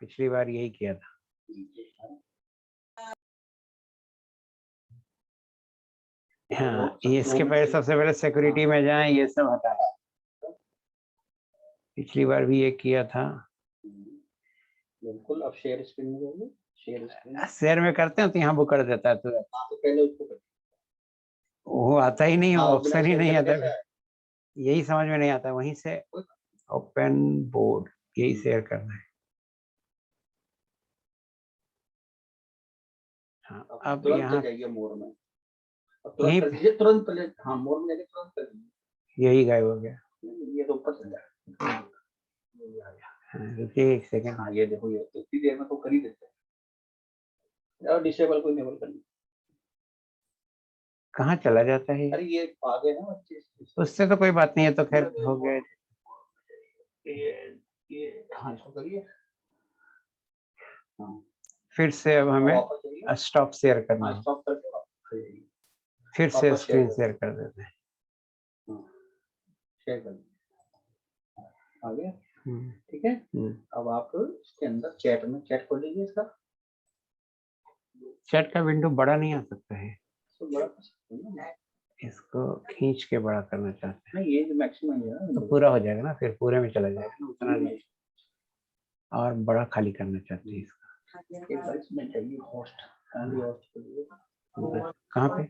पिछली बार यही किया था। हाँ, ये इसके पहले सबसे पहले सिक्योरिटी में जाएं, ये सब हटाएं। पिछली बार भी ये किया था। बिल्कुल। अब शेयर स्क्रीन में जाइए। शेयर में करते हैं तो यहाँ वो कर देता है तुरंत। तो पहले उसको कर, वो आता ही नहीं, ऑप्शन ही नहीं आता। यही समझ में नहीं आता। वहीं से ओपन बोर्ड, यही शेयर करना है। हाँ, अब यहाँ जाइए मोर में, तुरंत कर दीजिए, तुरंत पहले। हाँ, मोर में जाके तुरंत कर दीजिए। यही गायब हो गया। ये तो ऊपर चल जाएगा। रुकिए एक सेकंड। हाँ, ये देखो, ये इतनी देर में तो कर ही देते हैं। और डिसेबल को इनेबल कर लीजिए। कहाँ चला जाता है? अरे ये आ गए ना बच्चे, उससे तो कोई बात नहीं है, तो खैर हो गया। ये हाँ, इसको करिए। हाँ, फिर से अब हमें स्टॉप शेयर करना है। स्टॉप करके फिर से स्क्रीन शेयर कर देते हैं। शेयर कर आ गया। ठीक है। अब आप इसके अंदर चैट में चैट खोल लीजिए। इसका चैट का विंडो बड़ा नहीं आ सकता है? तो बड़ा कर सकते हैं ना। इसको खींच के बड़ा करना चाहते हैं। नहीं, ये जो मैक्सिमम है ना, तो पूरा हो जाएगा ना, फिर पूरे में चला जाएगा ना, उतना नहीं। और बड़ा खाली करना चाहते हैं इसका। कहाँ पे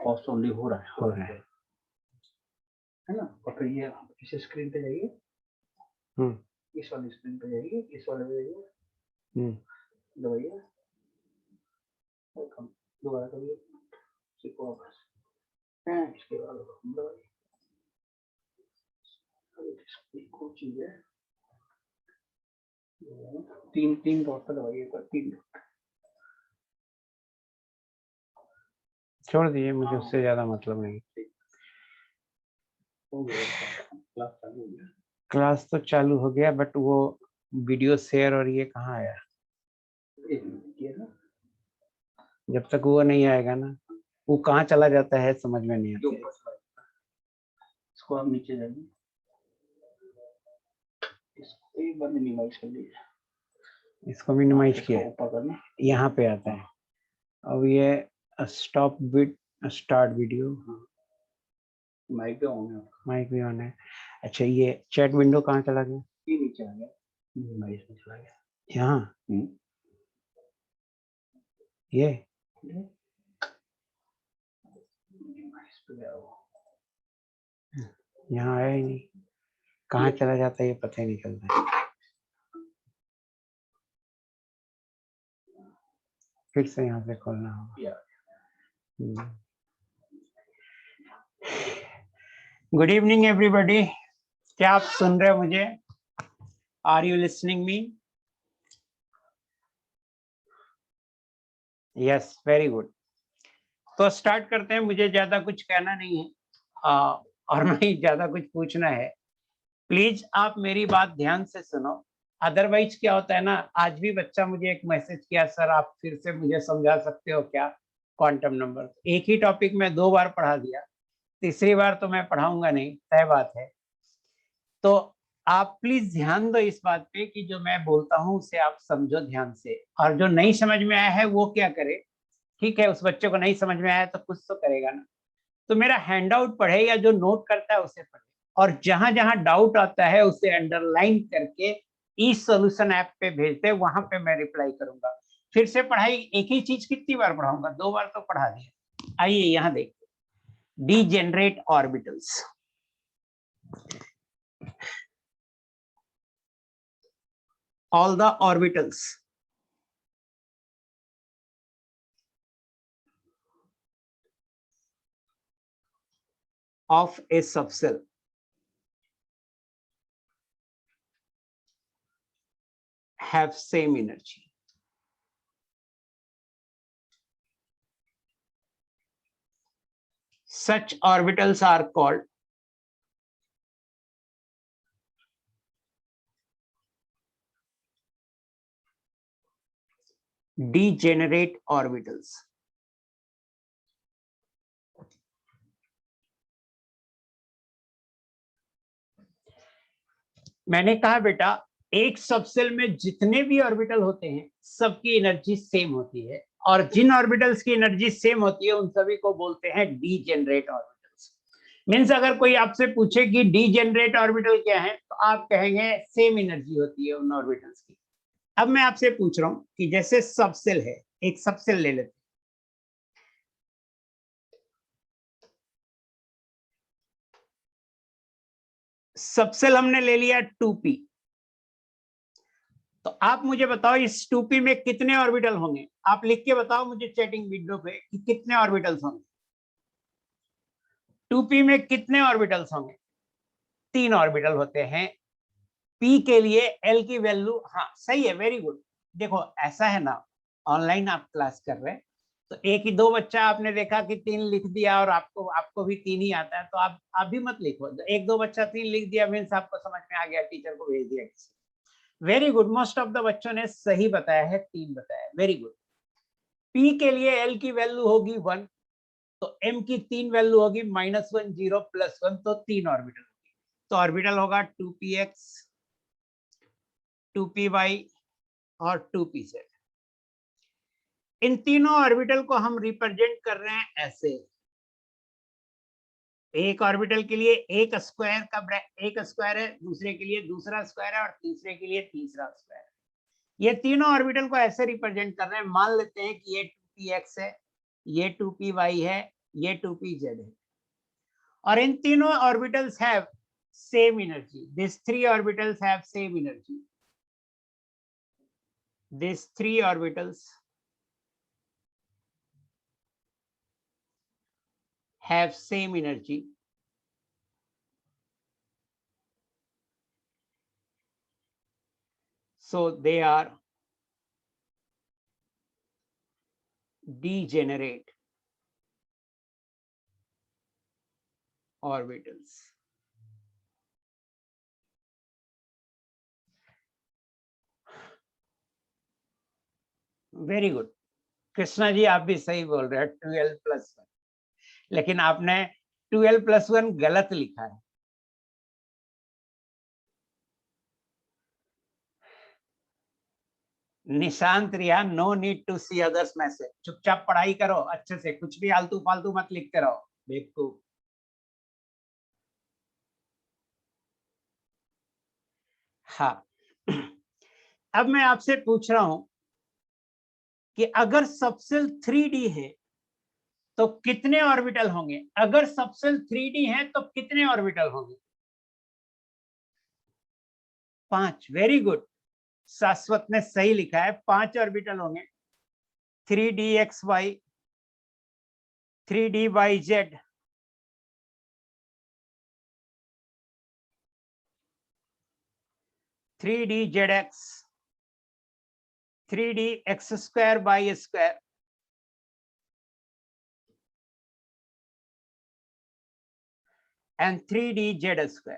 होस्ट ओनली हो रहा है? है ना। और फिर ये इस स्क्रीन पे जाइए, इस वाली स्क्रीन पे जाइए, इस वाले पे जाइए, दबाइए, दोबारा करिए, सीखो वापस, इसके बाद दबाइए। चीज है, तीन डॉट पर दबाइए, तीन डॉट। छोड़ दीजिए, मुझे उससे ज्यादा मतलब नहीं। क्लास तो चालू हो गया, बट वो वीडियो शेयर और ये कहाँ आया? जब तक वो नहीं आएगा ना, वो कहाँ चला जाता है समझ में नहीं आता। इसको आप नीचे जाइए, इसको एक बार मिनिमाइज कर लीजिए। इसको मिनिमाइज किया, ऊपर करना, यहाँ पे आता है। अब ये stop with start video, mic भी ऑन है, माइक भी ऑन है। अच्छा, ये चैट विंडो कहाँ चला गया? ये नीचे आ गया, मिनिमाइज में चला गया। यहाँ ये यहाँ आया ही नहीं, कहाँ चला जाता है ये पता ही नहीं चलता है। फिर से यहाँ से खोलना होगा। गुड इवनिंग एवरीबॉडी, क्या आप सुन रहे हो मुझे? Are you listening me? Yes, very good. तो स्टार्ट करते हैं। मुझे ज्यादा कुछ कहना नहीं है और ना ही ज्यादा कुछ पूछना है। प्लीज आप मेरी बात ध्यान से सुनो। अदरवाइज क्या होता है ना, आज भी बच्चा मुझे एक मैसेज किया, सर आप फिर से मुझे समझा सकते हो क्या क्वांटम नंबर? एक ही टॉपिक में 2 बार पढ़ा दिया, तीसरी बार तो मैं पढ़ाऊंगा नहीं, तय बात है। तो आप प्लीज ध्यान दो इस बात पे कि जो मैं बोलता हूँ उसे आप समझो ध्यान से, और जो नहीं समझ में आया है वो क्या करे। ठीक है, उस बच्चे को नहीं समझ में आया तो कुछ तो करेगा ना। तो मेरा हैंडआउट पढ़े या जो नोट करता है उसे पढ़े, और जहां जहां डाउट आता है उसे अंडरलाइन करके ई सॉल्यूशन ऐप पे भेजते, वहां पे मैं रिप्लाई करूंगा। फिर से पढ़ाई एक ही चीज कितनी बार पढ़ाऊंगा? 2 बार तो पढ़ा दिया। आइए यहाँ देखते, degenerate orbitals. all the orbitals of a subcell have same energy. Such orbitals are called degenerate orbitals. मैंने कहा बेटा एक सबसेल में जितने भी ऑर्बिटल होते हैं सबकी एनर्जी सेम होती है, और जिन ऑर्बिटल्स की एनर्जी सेम होती है उन सभी को बोलते हैं डीजेनरेट ऑर्बिटल्स। मींस अगर कोई आपसे पूछे कि डीजेनरेट ऑर्बिटल क्या है तो आप कहेंगे सेम एनर्जी होती है उन ऑर्बिटल्स की। अब मैं आपसे पूछ रहा हूं कि जैसे सबसेल है, एक सबसेल ले लेते हैं, सबसेल हमने ले लिया 2p, तो आप मुझे बताओ इस 2p में कितने ऑर्बिटल होंगे? आप लिख के बताओ मुझे चैटिंग विंडो पे कि कितने ऑर्बिटल्स होंगे। 2p में कितने ऑर्बिटल्स होंगे? 3 ऑर्बिटल होते हैं। p के लिए l की वैल्यू, हाँ सही है, वेरी गुड। देखो ऐसा है ना, ऑनलाइन आप क्लास कर रहे हैं तो एक ही दो बच्चा आपने देखा कि 3 लिख दिया और आपको भी 3 ही आता है, तो आप भी मत लिखो। एक दो बच्चा 3 लिख दिया मीन्स आपको समझ में आ गया, टीचर को भेज दिया किसी। Very good, most of the बच्चों ने सही बताया है, 3 बताया, वेरी गुड। p के लिए l की वैल्यू होगी 1, तो m की 3 वैल्यू होगी -1 0 +1, तो 3 ऑर्बिटल होगी। तो ऑर्बिटल होगा 2px, 2py और 2pz। इन तीनों ऑर्बिटल को हम रिप्रेजेंट कर रहे हैं ऐसे, एक ऑर्बिटल के लिए एक स्क्वायर का एक स्क्वायर है, दूसरे के लिए दूसरा स्क्वायर है और तीसरे के लिए तीसरा स्क्वायर है। ये तीनों ऑर्बिटल को ऐसे रिप्रेजेंट कर रहे हैं। मान लेते हैं कि ये 2px है, ये 2py है, ये 2pz है, और इन तीनों orbitals have same energy. This 3 orbitals have same energy. This 3 orbitals have same energy. So they are degenerate orbitals. Very good Krishna ji, आप भी सही बोल रहे हैं, 12+1, लेकिन आपने 12+1 गलत लिखा है। Nishant Riya, no need to see others message, चुपचाप पढ़ाई करो अच्छे से, कुछ भी आलतू फालतू मत लिखते रहो बेवकूफ। हाँ अब मैं आपसे पूछ रहा हूं कि अगर सबसेल 3D है तो कितने ऑर्बिटल होंगे? अगर सबसेल 3D है तो कितने ऑर्बिटल होंगे? 5। वेरी गुड, शाश्वत ने सही लिखा है, 5 ऑर्बिटल होंगे। 3dxy, 3dyz, 3dzx, 3dx²y², and 3dz²।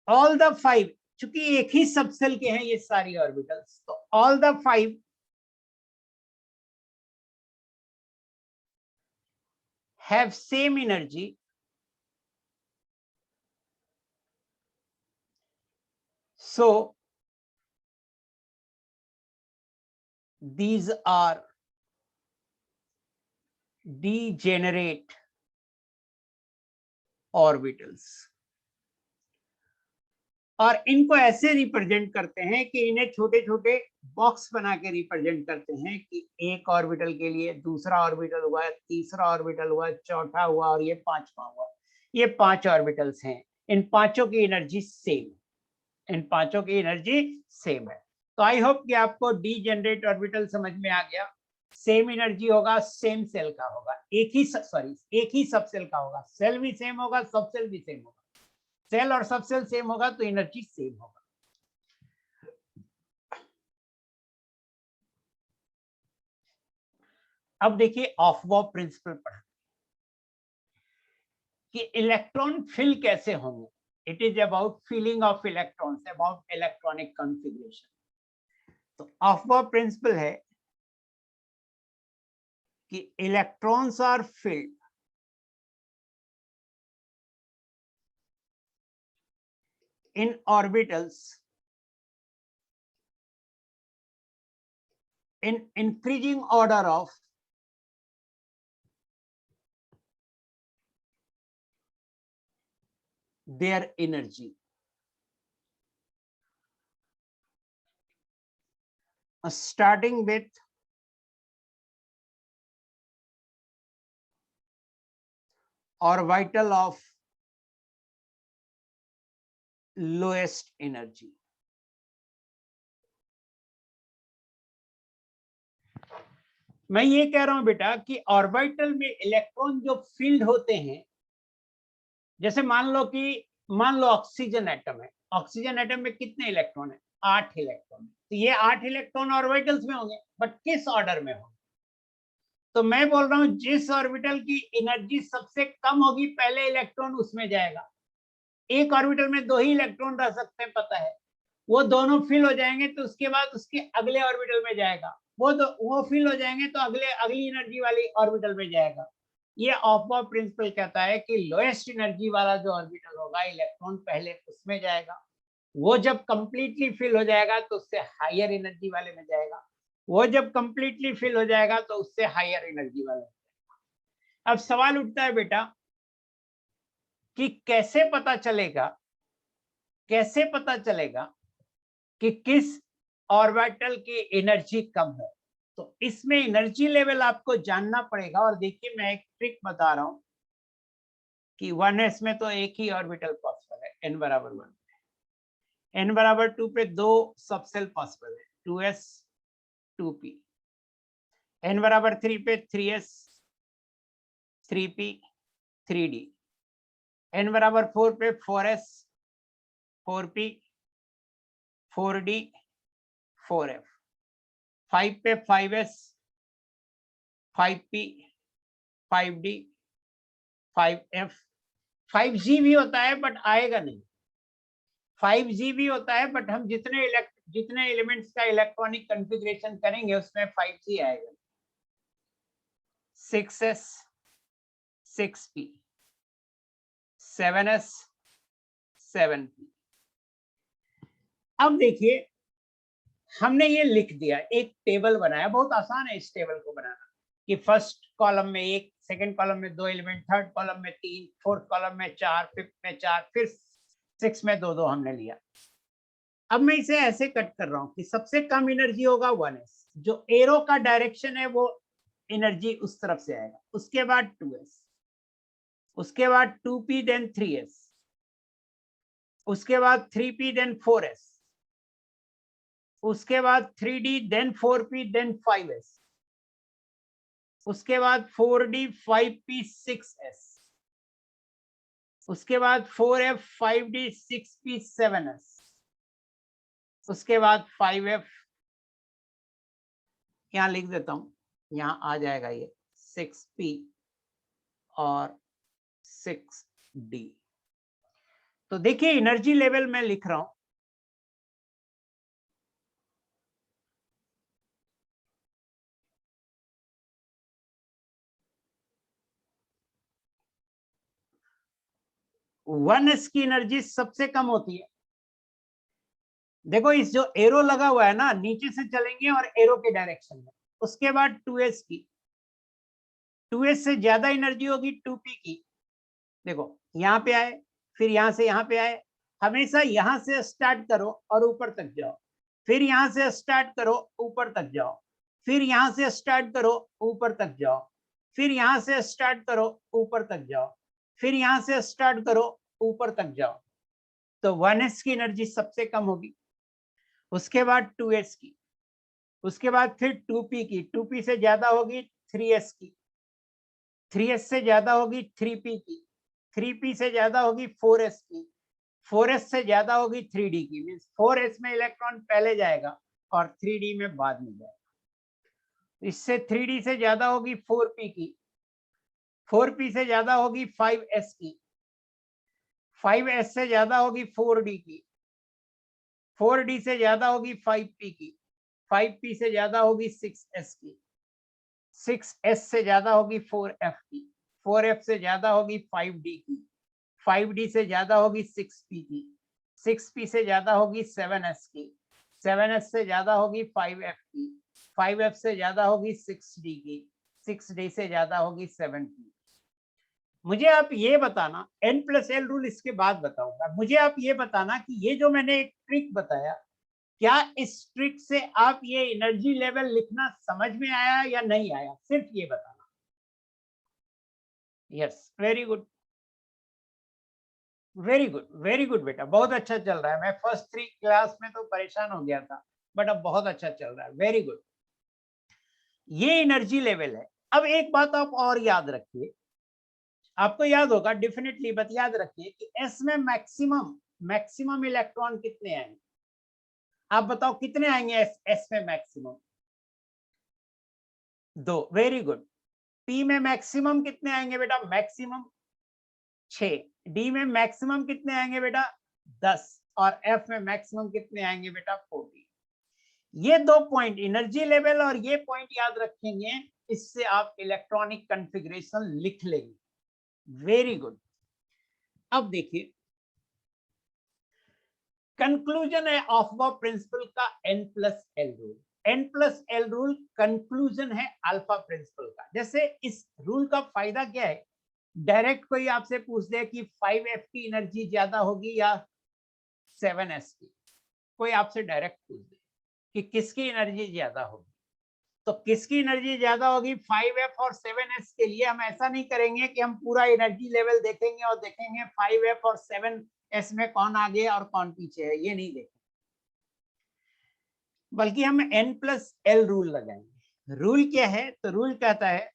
All the 5, चूंकि एक ही सबसेल के हैं ये सारी ऑर्बिटल्स, तो all the 5 have same energy, so these are degenerate orbitals। और इनको ऐसे रिप्रेजेंट करते हैं कि इन्हें छोटे छोटे बॉक्स बना के रिप्रेजेंट करते हैं कि एक ऑर्बिटल के लिए दूसरा ऑर्बिटल हुआ, तीसरा ऑर्बिटल हुआ, चौथा हुआ और ये पांचवा हुआ। ये 5 ऑर्बिटल्स हैं, इन पांचों की एनर्जी सेम, इन पांचों की एनर्जी सेम है। तो आई होप कि आपको डीजेनरेट ऑर्बिटल समझ में आ गया। सेम एनर्जी होगा, सेम सेल का होगा, एक ही सबसेल का होगा, सेल भी सेम होगा, सबसेल भी सेम होगा। सेल और सबसेल सेम होगा तो एनर्जी सेम होगा। अब देखिए ऑफ-बॉब प्रिंसिपल पढ़ा कि इलेक्ट्रॉन फिल कैसे होंगे। It is about filling of electrons, about electronic configuration. तो ऑफ-बॉब प्रिंसिपल है कि electrons are filled in orbitals in increasing order of their energy. Starting with orbital of lowest energy. मैं ये कह रहा हूं बेटा कि ऑर्बिटल में इलेक्ट्रॉन जो फील्ड होते हैं, जैसे मान लो ऑक्सीजन एटम है, ऑक्सीजन एटम में कितने इलेक्ट्रॉन है? 8 इलेक्ट्रॉन। तो ये 8 इलेक्ट्रॉन ऑर्बिटल्स में होंगे, बट किस ऑर्डर में होंगे? तो मैं बोल रहा हूं जिस ऑर्बिटल की एनर्जी सबसे कम होगी पहले इलेक्ट्रॉन उसमें जाएगा। एक ऑर्बिटल में 2 ही इलेक्ट्रॉन रह सकते हैं, पता है, वो दोनों फिल हो जाएंगे तो उसके बाद उसके अगले ऑर्बिटल में जाएगा, वो फिल हो जाएंगे तो अगली एनर्जी वाली ऑर्बिटल में जाएगा। ये ऑफ प्रिंसिपल कहता है कि लोएस्ट एनर्जी वाला जो ऑर्बिटल होगा इलेक्ट्रॉन पहले उसमें जाएगा, वो जब कंप्लीटली फिल हो जाएगा तो उससे हायर एनर्जी वाले में जाएगा, वो जब कंप्लीटली फिल हो जाएगा तो उससे हायर एनर्जी वाले में जाएगा। अब सवाल उठता है बेटा कि कैसे पता चलेगा कि किस ऑर्बिटल की एनर्जी कम है? तो इसमें एनर्जी लेवल आपको जानना पड़ेगा। और देखिए मैं एक ट्रिक बता रहा हूं कि 1s में तो एक ही ऑर्बिटल पॉसिबल है, n बराबर 1 पे, n बराबर 2 पे 2 सबसेल पॉसिबल है, 2s 2p, n बराबर 3 पे 3s 3p 3d, n बराबर 4 पे 4s 4p 4d 4f, 5 पे 5s 5p 5d 5f, 5g भी होता है बट आएगा नहीं, 5g भी होता है बट हम जितने एलिमेंट्स का इलेक्ट्रॉनिक कॉन्फ़िगरेशन करेंगे उसमें 5g आएगा। 6s 6p 7s 7p। अब देखिए हमने ये लिख दिया, एक टेबल बनाया, बहुत आसान है इस टेबल को बनाना, कि फर्स्ट कॉलम में 1, सेकंड कॉलम में 2 एलिमेंट, थर्ड कॉलम में 3, फोर्थ कॉलम में 4, फिफ्थ में 4, फिर 6 में 2 हमने लिया। अब मैं इसे ऐसे कट कर रहा हूं कि सबसे कम एनर्जी होगा 1s, जो एरो का डायरेक्शन है वो एनर्जी उस तरफ से आएगा, उसके बाद 2s, उसके बाद 2p देन 3s, उसके बाद 3p देन 4s, उसके बाद 3d then 4p then 5s, उसके बाद 4d 5p 6s, उसके बाद 4f 5d 6p 7s, उसके बाद 5f, यहां लिख देता हूं, यहां आ जाएगा ये 6p और 6d। तो देखिए एनर्जी लेवल मैं लिख रहा हूं, वन एस की एनर्जी सबसे कम होती है। देखो इस जो एरो लगा हुआ है ना, नीचे से चलेंगे और एरो के डायरेक्शन में, उसके बाद 2s की, 2s से ज्यादा एनर्जी होगी 2p की। देखो यहाँ पे आए, फिर यहां से यहाँ पे आए, हमेशा यहां से स्टार्ट करो और ऊपर तक जाओ, फिर यहां से स्टार्ट करो ऊपर तक जाओ, फिर यहां से स्टार्ट करो ऊपर तक जाओ, फिर यहां से स्टार्ट करो ऊपर तक जाओ, फिर यहां से स्टार्ट करो ऊपर तक जाओ। तो 1s की एनर्जी सबसे कम होगी, उसके बाद 2s की, उसके बाद फिर 2p की, 2p से ज्यादा होगी 3s की, 3s से ज्यादा होगी 3p की, 3p से ज्यादा होगी 4s की, 4s से ज्यादा होगी 3d की। मींस 4s में इलेक्ट्रॉन पहले जाएगा और 3d में बाद में जाएगा। इससे 3d से ज्यादा होगी 4p की, 4p से ज्यादा होगी 5s की, 5s से ज्यादा होगी 4d की, 4d से ज्यादा होगी 5p की, 5p से ज्यादा होगी 6s की, 6s से ज्यादा होगी 4f की, 4f से ज्यादा होगी 5d की, 5d से ज्यादा होगी 6p की, 6p से ज्यादा होगी 7s की, 7s से ज्यादा होगी 5f की, 5f से ज्यादा होगी 6d की, 6d से ज्यादा होगी 7p। मुझे आप ये बताना, n+l रूल इसके बाद बताऊंगा, मुझे आप ये बताना कि ये जो मैंने एक ट्रिक बताया, क्या इस ट्रिक से आप ये एनर्जी लेवल लिखना समझ में आया या नहीं आया, सिर्फ ये बताना। Yes, very good, very good, very good बेटा, बहुत अच्छा चल रहा है। मैं फर्स्ट 3 क्लास में तो परेशान हो गया था, बट अब बहुत अच्छा चल रहा है, वेरी गुड। ये एनर्जी लेवल है। अब एक बात आप और याद रखिए, आपको याद होगा डेफिनेटली, बट याद रखिए कि एस में मैक्सिमम इलेक्ट्रॉन कितने आएंगे? आप बताओ कितने आएंगे एस में मैक्सिमम? 2, very good. पी में मैक्सिमम कितने आएंगे बेटा? मैक्सिमम 6। डी में मैक्सिमम कितने आएंगे बेटा? 10। और एफ में मैक्सिमम कितने आएंगे बेटा? 40। ये 2 पॉइंट एनर्जी लेवल और ये पॉइंट याद रखेंगे, इससे आप इलेक्ट्रॉनिक कॉन्फ़िगरेशन लिख लेंगे। Very good. अब देखिए कंक्लूजन है ऑफ द प्रिंसिपल का n+l rule. n+l rule conclusion है अल्फा प्रिंसिपल का। जैसे इस रूल का फायदा क्या है, डायरेक्ट कोई आपसे पूछ दे कि 5f की एनर्जी ज्यादा होगी या 7s की, कोई आपसे डायरेक्ट पूछ दे कि किसकी एनर्जी ज्यादा होगी, तो किसकी एनर्जी ज्यादा होगी 5f और 7s के लिए हम ऐसा नहीं करेंगे कि हम पूरा एनर्जी लेवल देखेंगे और देखेंगे 5f और 7s में कौन आगे और कौन पीछे है, ये नहीं देखेंगे, बल्कि हम n+l रूल लगाएंगे। रूल क्या है? तो रूल कहता है,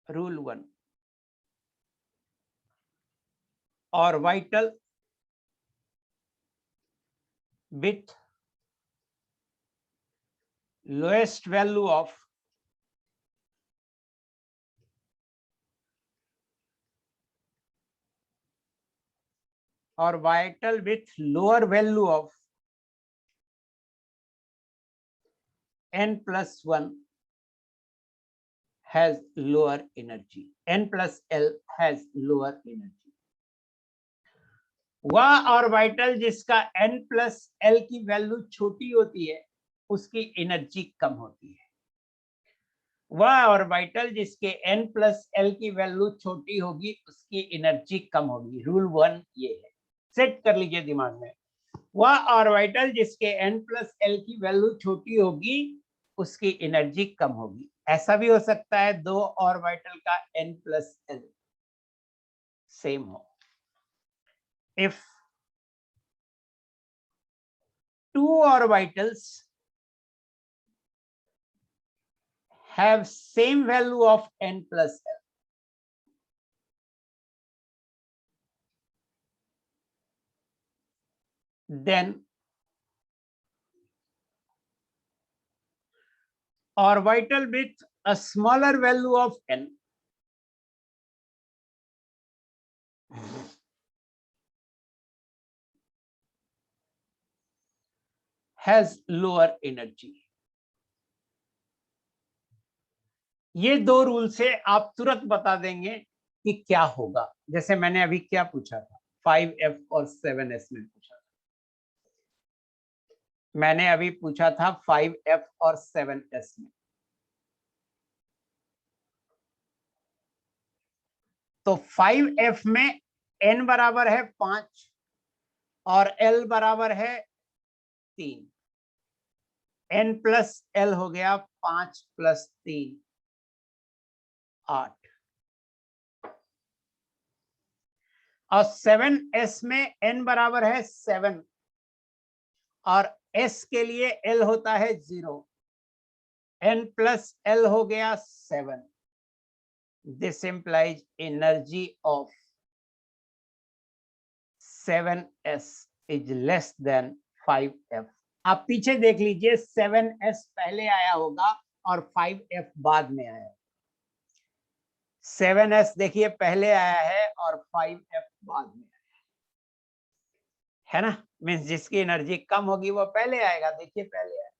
rule 1, orbital with lowest value of orbital with lower value of n+1 has lower energy, n+l has lower energy। वह ऑर्बिटल जिसका n+l की वैल्यू छोटी होती है उसकी एनर्जी कम होती है। वह ऑर्बिटल जिसके n+l की वैल्यू छोटी होगी उसकी एनर्जी कम होगी। रूल 1 ये है, सेट कर लीजिए दिमाग में। वह ऑर्बिटल जिसके n+l की वैल्यू छोटी होगी उसकी एनर्जी कम होगी। ऐसा भी हो सकता है 2 ऑर्बिटल का n+l सेम हो। If 2 orbitals have same value of n+l, then orbital with a smaller value of n has lower energy। ये 2 रूल से आप तुरंत बता देंगे कि क्या होगा। जैसे मैंने अभी क्या पूछा था, 5f और 7s में पूछा था, मैंने अभी पूछा था 5f और 7s में। तो 5f में n बराबर है 5 और l बराबर है 3, n+l हो गया 5 + 3 8। और 7s में n बराबर है 7 और s के लिए l होता है 0, n+l हो गया 7। This implies energy of 7s is less than 5f। आप पीछे देख लीजिए, 7s पहले आया होगा और 5f बाद में आया। 7s देखिए पहले आया है और 5f बाद में आया है ना। मीन्स जिसकी एनर्जी कम होगी वो पहले आएगा, देखिए पहले आएगा।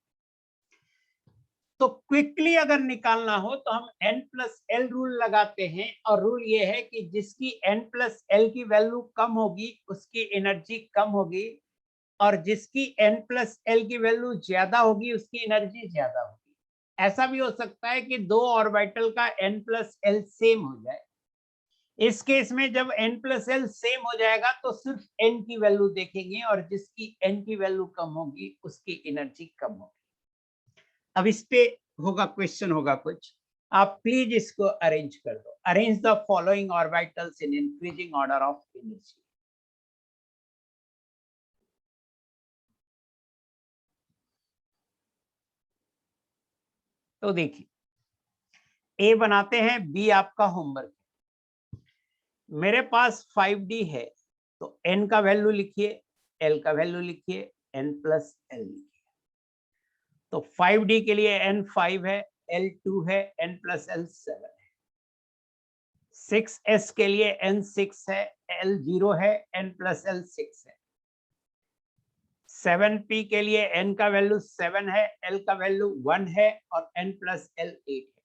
तो क्विकली अगर निकालना हो तो हम n+l रूल लगाते हैं, और रूल ये है कि जिसकी n+l की वैल्यू कम होगी उसकी एनर्जी कम होगी, और जिसकी n+l की वैल्यू ज्यादा होगी उसकी एनर्जी ज्यादा होगी। ऐसा भी हो सकता है कि दो ऑर्बिटल का n+l सेम हो जाए। इस केस में जब n+l सेम हो जाएगा तो सिर्फ n की वैल्यू देखेंगे, और जिसकी n की वैल्यू कम होगी उसकी एनर्जी कम होगी। अब इस पे होगा क्वेश्चन, होगा कुछ, आप प्लीज इसको अरेंज कर दो। Arrange the following orbitals in increasing order of energy. तो देखिए, ए बनाते हैं, बी आपका होमवर्क है। मेरे पास 5D है, तो n का वैल्यू लिखिए, l का वैल्यू लिखिए, n+l लिखिए। तो 5D के लिए n 5 है, l 2 है, n+l 7 है। 6s के लिए n 6 है, l 0 है, n+l 6 है। 7p के लिए n का वैल्यू 7 है, l का वैल्यू 1 है, और n+l 8 है।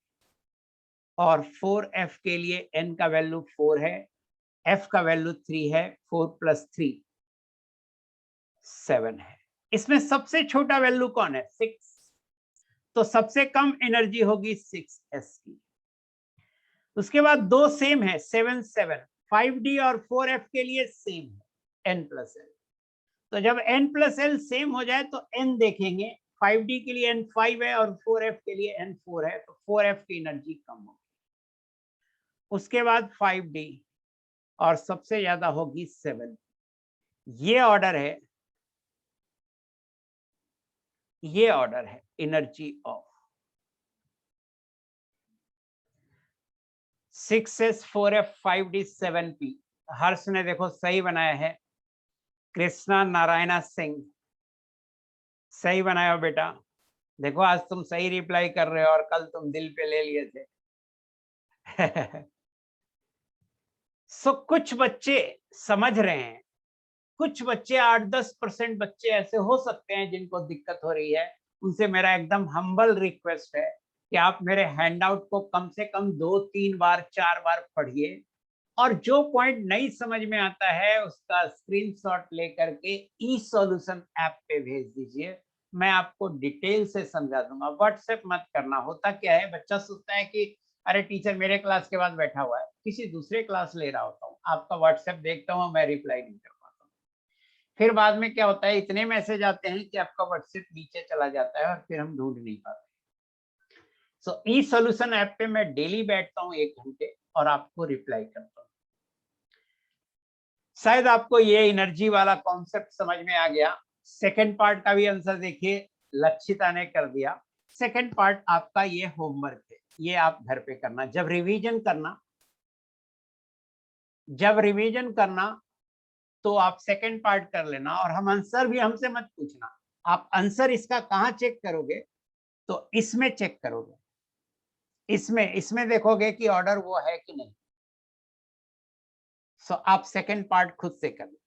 और 4f के लिए n का वैल्यू 4 है, f का वैल्यू 3 है, 4 + 3 7 है। इसमें सबसे छोटा वैल्यू कौन है? 6। तो सबसे कम एनर्जी होगी 6s की। उसके बाद दो सेम है, 7 7, 5D और 4f के लिए सेम है, n+l। तो जब n+l सेम हो जाए तो n देखेंगे। 5D के लिए n 5 है और 4f के लिए n 4 है, तो 4f की एनर्जी कम होगी। उसके बाद 5D, और सबसे ज्यादा होगी 7। ये ऑर्डर है, ये ऑर्डर है energy of 6s 4f 5D 7p। हर्ष ने देखो सही बनाया है, कृष्णा नारायणा सिंह सही बनाया हो बेटा। देखो आज तुम सही रिप्लाई कर रहे हो और कल तुम दिल पे ले लिए थे। सो कुछ बच्चे समझ रहे हैं, कुछ बच्चे 8-10% बच्चे ऐसे हो सकते हैं जिनको दिक्कत हो रही है। उनसे मेरा एकदम हम्बल रिक्वेस्ट है कि आप मेरे हैंडआउट को कम से कम 2-3 बार 4 बार पढ़िए, और जो पॉइंट नहीं समझ में आता है उसका स्क्रीनशॉट लेकर के ई सॉल्यूशन ऐप पे भेज दीजिए। मैं आपको डिटेल से समझा दूंगा। व्हाट्सएप मत करना। होता क्या है, बच्चा सोचता है कि अरे टीचर मेरे क्लास के बाद बैठा हुआ है, किसी दूसरे क्लास ले रहा होता हूँ, आपका व्हाट्सएप देखता हूँ, मैं रिप्लाई नहीं कर पाता हूँ। फिर बाद में क्या होता है, इतने मैसेज आते हैं कि आपका व्हाट्सएप नीचे चला जाता है और फिर हम ढूंढ नहीं पाते। सो ई सॉल्यूशन ऐप पे मैं डेली बैठता हूँ 1 घंटे और आपको रिप्लाई करता हूँ। शायद आपको ये एनर्जी वाला कॉन्सेप्ट समझ में आ गया। सेकंड पार्ट का भी आंसर देखिए, लक्षिता ने कर दिया। सेकंड पार्ट आपका ये होमवर्क है, ये आप घर पे करना। जब रिवीजन करना तो आप सेकंड पार्ट कर लेना, और हम आंसर भी हमसे मत पूछना। आप आंसर इसका कहाँ चेक करोगे? तो इसमें चेक करोगे, इसमें देखोगे कि ऑर्डर वो है कि नहीं। सो आप सेकंड पार्ट खुद से कर लो।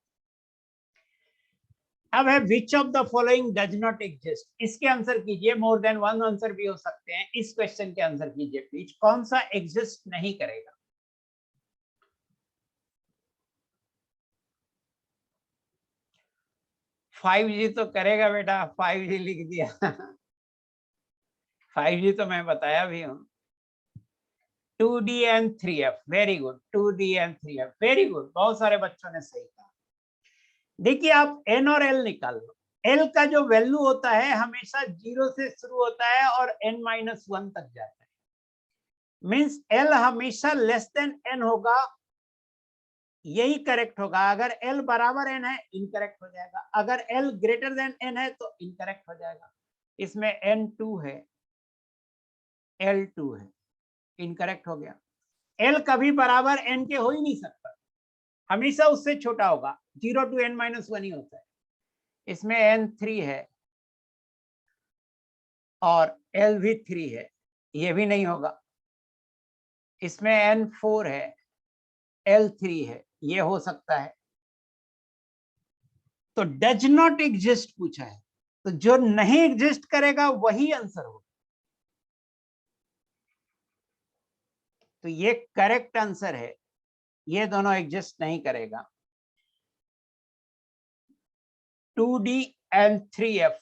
अब है which of the following does not exist. इसके आंसर कीजिए, मोर देन 1 आंसर भी हो सकते हैं। इस क्वेश्चन के आंसर कीजिए प्लीज, कौन सा एग्जिस्ट नहीं करेगा? फाइव जी तो करेगा बेटा, 5G लिख दिया। 5G तो मैं बताया भी हूं। 2D and 3F, very good. 2D and 3F, very good. बहुत सारे बच्चों ने सही कहा। देखिए आप n और l निकाल लो। l का जो वैल्यू होता है हमेशा 0 से शुरू होता है और n-1 तक जाता है। मींस l हमेशा लेस देन n होगा, यही करेक्ट होगा। अगर l बराबर n है इनकरेक्ट हो जाएगा, अगर l ग्रेटर देन n है तो इनकरेक्ट हो जाएगा। इसमें n2 है, l2 है, इनकरेक्ट हो गया। l कभी बराबर n के हो ही नहीं सकता, हमेशा उससे छोटा होगा। 0 to n-1 ही होता है। इसमें n3 है और l भी 3 है, ये भी नहीं होगा। इसमें n4 है, l3 है, ये हो सकता है। तो डज नॉट एग्जिस्ट पूछा है, तो जो नहीं एग्जिस्ट करेगा वही आंसर होगा। तो ये करेक्ट आंसर है, ये दोनों एग्जिस्ट नहीं करेगा। 2d and 3f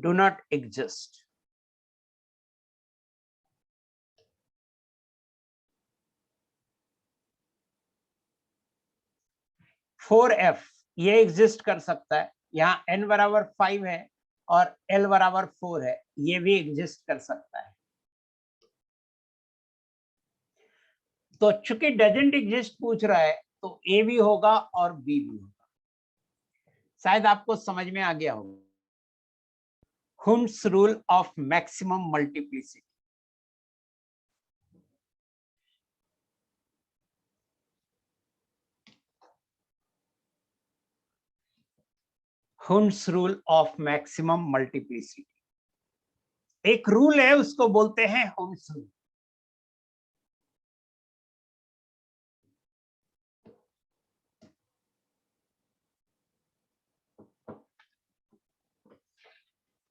do not exist. Four F ये एग्जिस्ट कर सकता है, यहाँ n बराबर 5 है और l बराबर 4 है, ये भी एग्जिस्ट कर सकता है। तो चूंकि डजंट एग्जिस्ट पूछ रहा है तो A भी होगा और B भी होगा। शायद आपको समझ में आ गया होगा। Hund's rule of maximum multiplicity। Hund's rule of maximum multiplicity, एक रूल है, उसको बोलते हैं Hund's rule।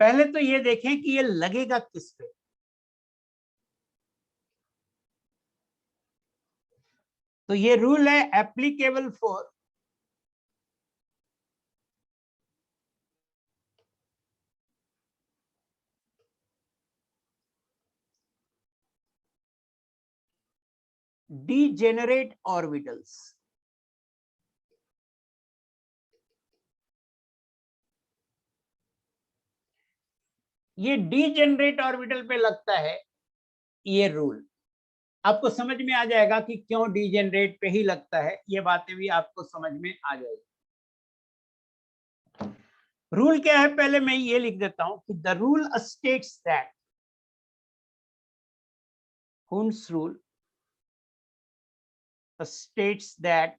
पहले तो ये देखें कि ये लगेगा किस पे। तो ये रूल है एप्लीकेबल फॉर degenerate orbitals। ये डीजेनरेट ऑर्बिटल पे लगता है ये रूल। आपको समझ में आ जाएगा कि क्यों डीजेनरेट पे ही लगता है, ये बातें भी आपको समझ में आ जाएगी। रूल क्या है, पहले मैं ये लिख देता हूं कि the rule states that, Hund's rule states that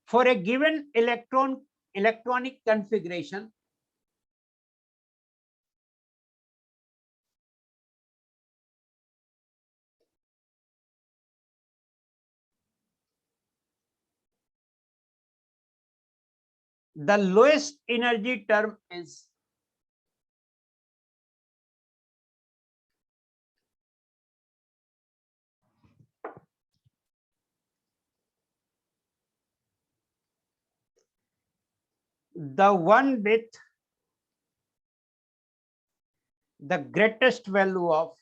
for a given electronic configuration, the lowest energy term is the one with the greatest value of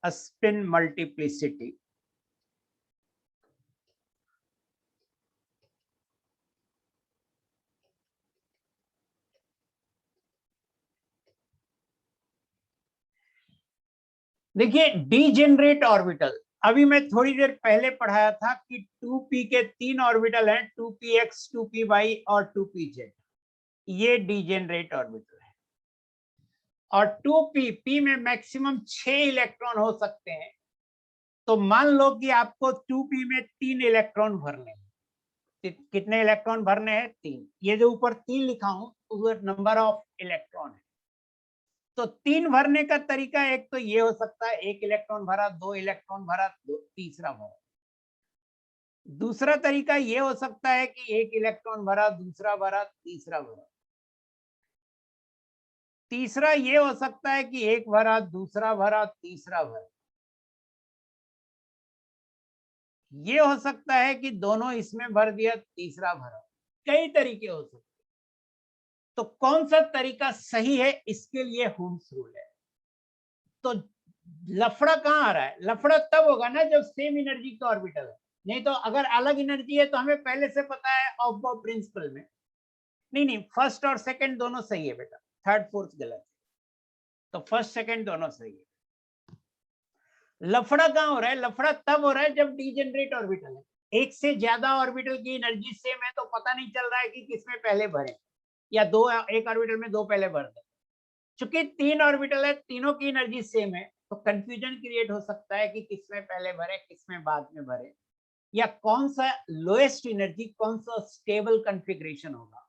a spin multiplicity। देखिए डीजेनरेट ऑर्बिटल, अभी मैं थोड़ी देर पहले पढ़ाया था कि 2p के 3 orbital हैं, 2px, 2py और 2pz। ये डीजेनरेट ऑर्बिटल है। और 2p में मैक्सिमम 6 इलेक्ट्रॉन हो सकते हैं। तो मान लो कि आपको 2p में 3 इलेक्ट्रॉन भरने हैं। कितने इलेक्ट्रॉन भरने हैं? 3। ये जो ऊपर 3 लिखा हूं वो नंबर ऑफ इलेक्ट्रॉन है। तो 3 भरने का तरीका एक तो ये हो सकता है, 1 इलेक्ट्रॉन भरा, 2 इलेक्ट्रॉन भरा, तीसरा भरा। दूसरा तरीका ये हो सकता है कि 1 इलेक्ट्रॉन भरा, दूसरा भरा, तीसरा भरा। तीसरा ये हो सकता है कि 1 भरा, दूसरा भरा, तीसरा भरा। ये हो सकता है कि दोनों इसमें भर दिया, तीसरा भरा। कई तरीके हो सकते हैं। तो कौन सा तरीका सही है, इसके लिए हुंस रूल है। तो लफड़ा कहाँ आ रहा है? लफड़ा तब होगा ना जब सेम एनर्जी का ऑर्बिटल है। नहीं तो अगर अलग एनर्जी है तो हमें पहले से पता है ऑफ बॉब प्रिंसिपल में। नहीं, फर्स्ट और सेकंड दोनों सही है बेटा, थर्ड फोर्थ गलत है। तो फर्स्ट सेकंड दोनों सही है। लफड़ा कहाँ हो रहा है? लफड़ा तब हो रहा है जब डीजेनरेट ऑर्बिटल है, एक से ज्यादा ऑर्बिटल की एनर्जी सेम है, तो पता नहीं चल रहा है कि किसमें पहले भरे, या दो, एक ऑर्बिटल में दो पहले भर दे। चूंकि 3 ऑर्बिटल है, तीनों की एनर्जी सेम है, तो कंफ्यूजन क्रिएट हो सकता है कि किसमें पहले भरे, किसमें बाद में भरे, या कौन सा लोएस्ट एनर्जी, कौन सा स्टेबल कॉन्फ़िगरेशन होगा।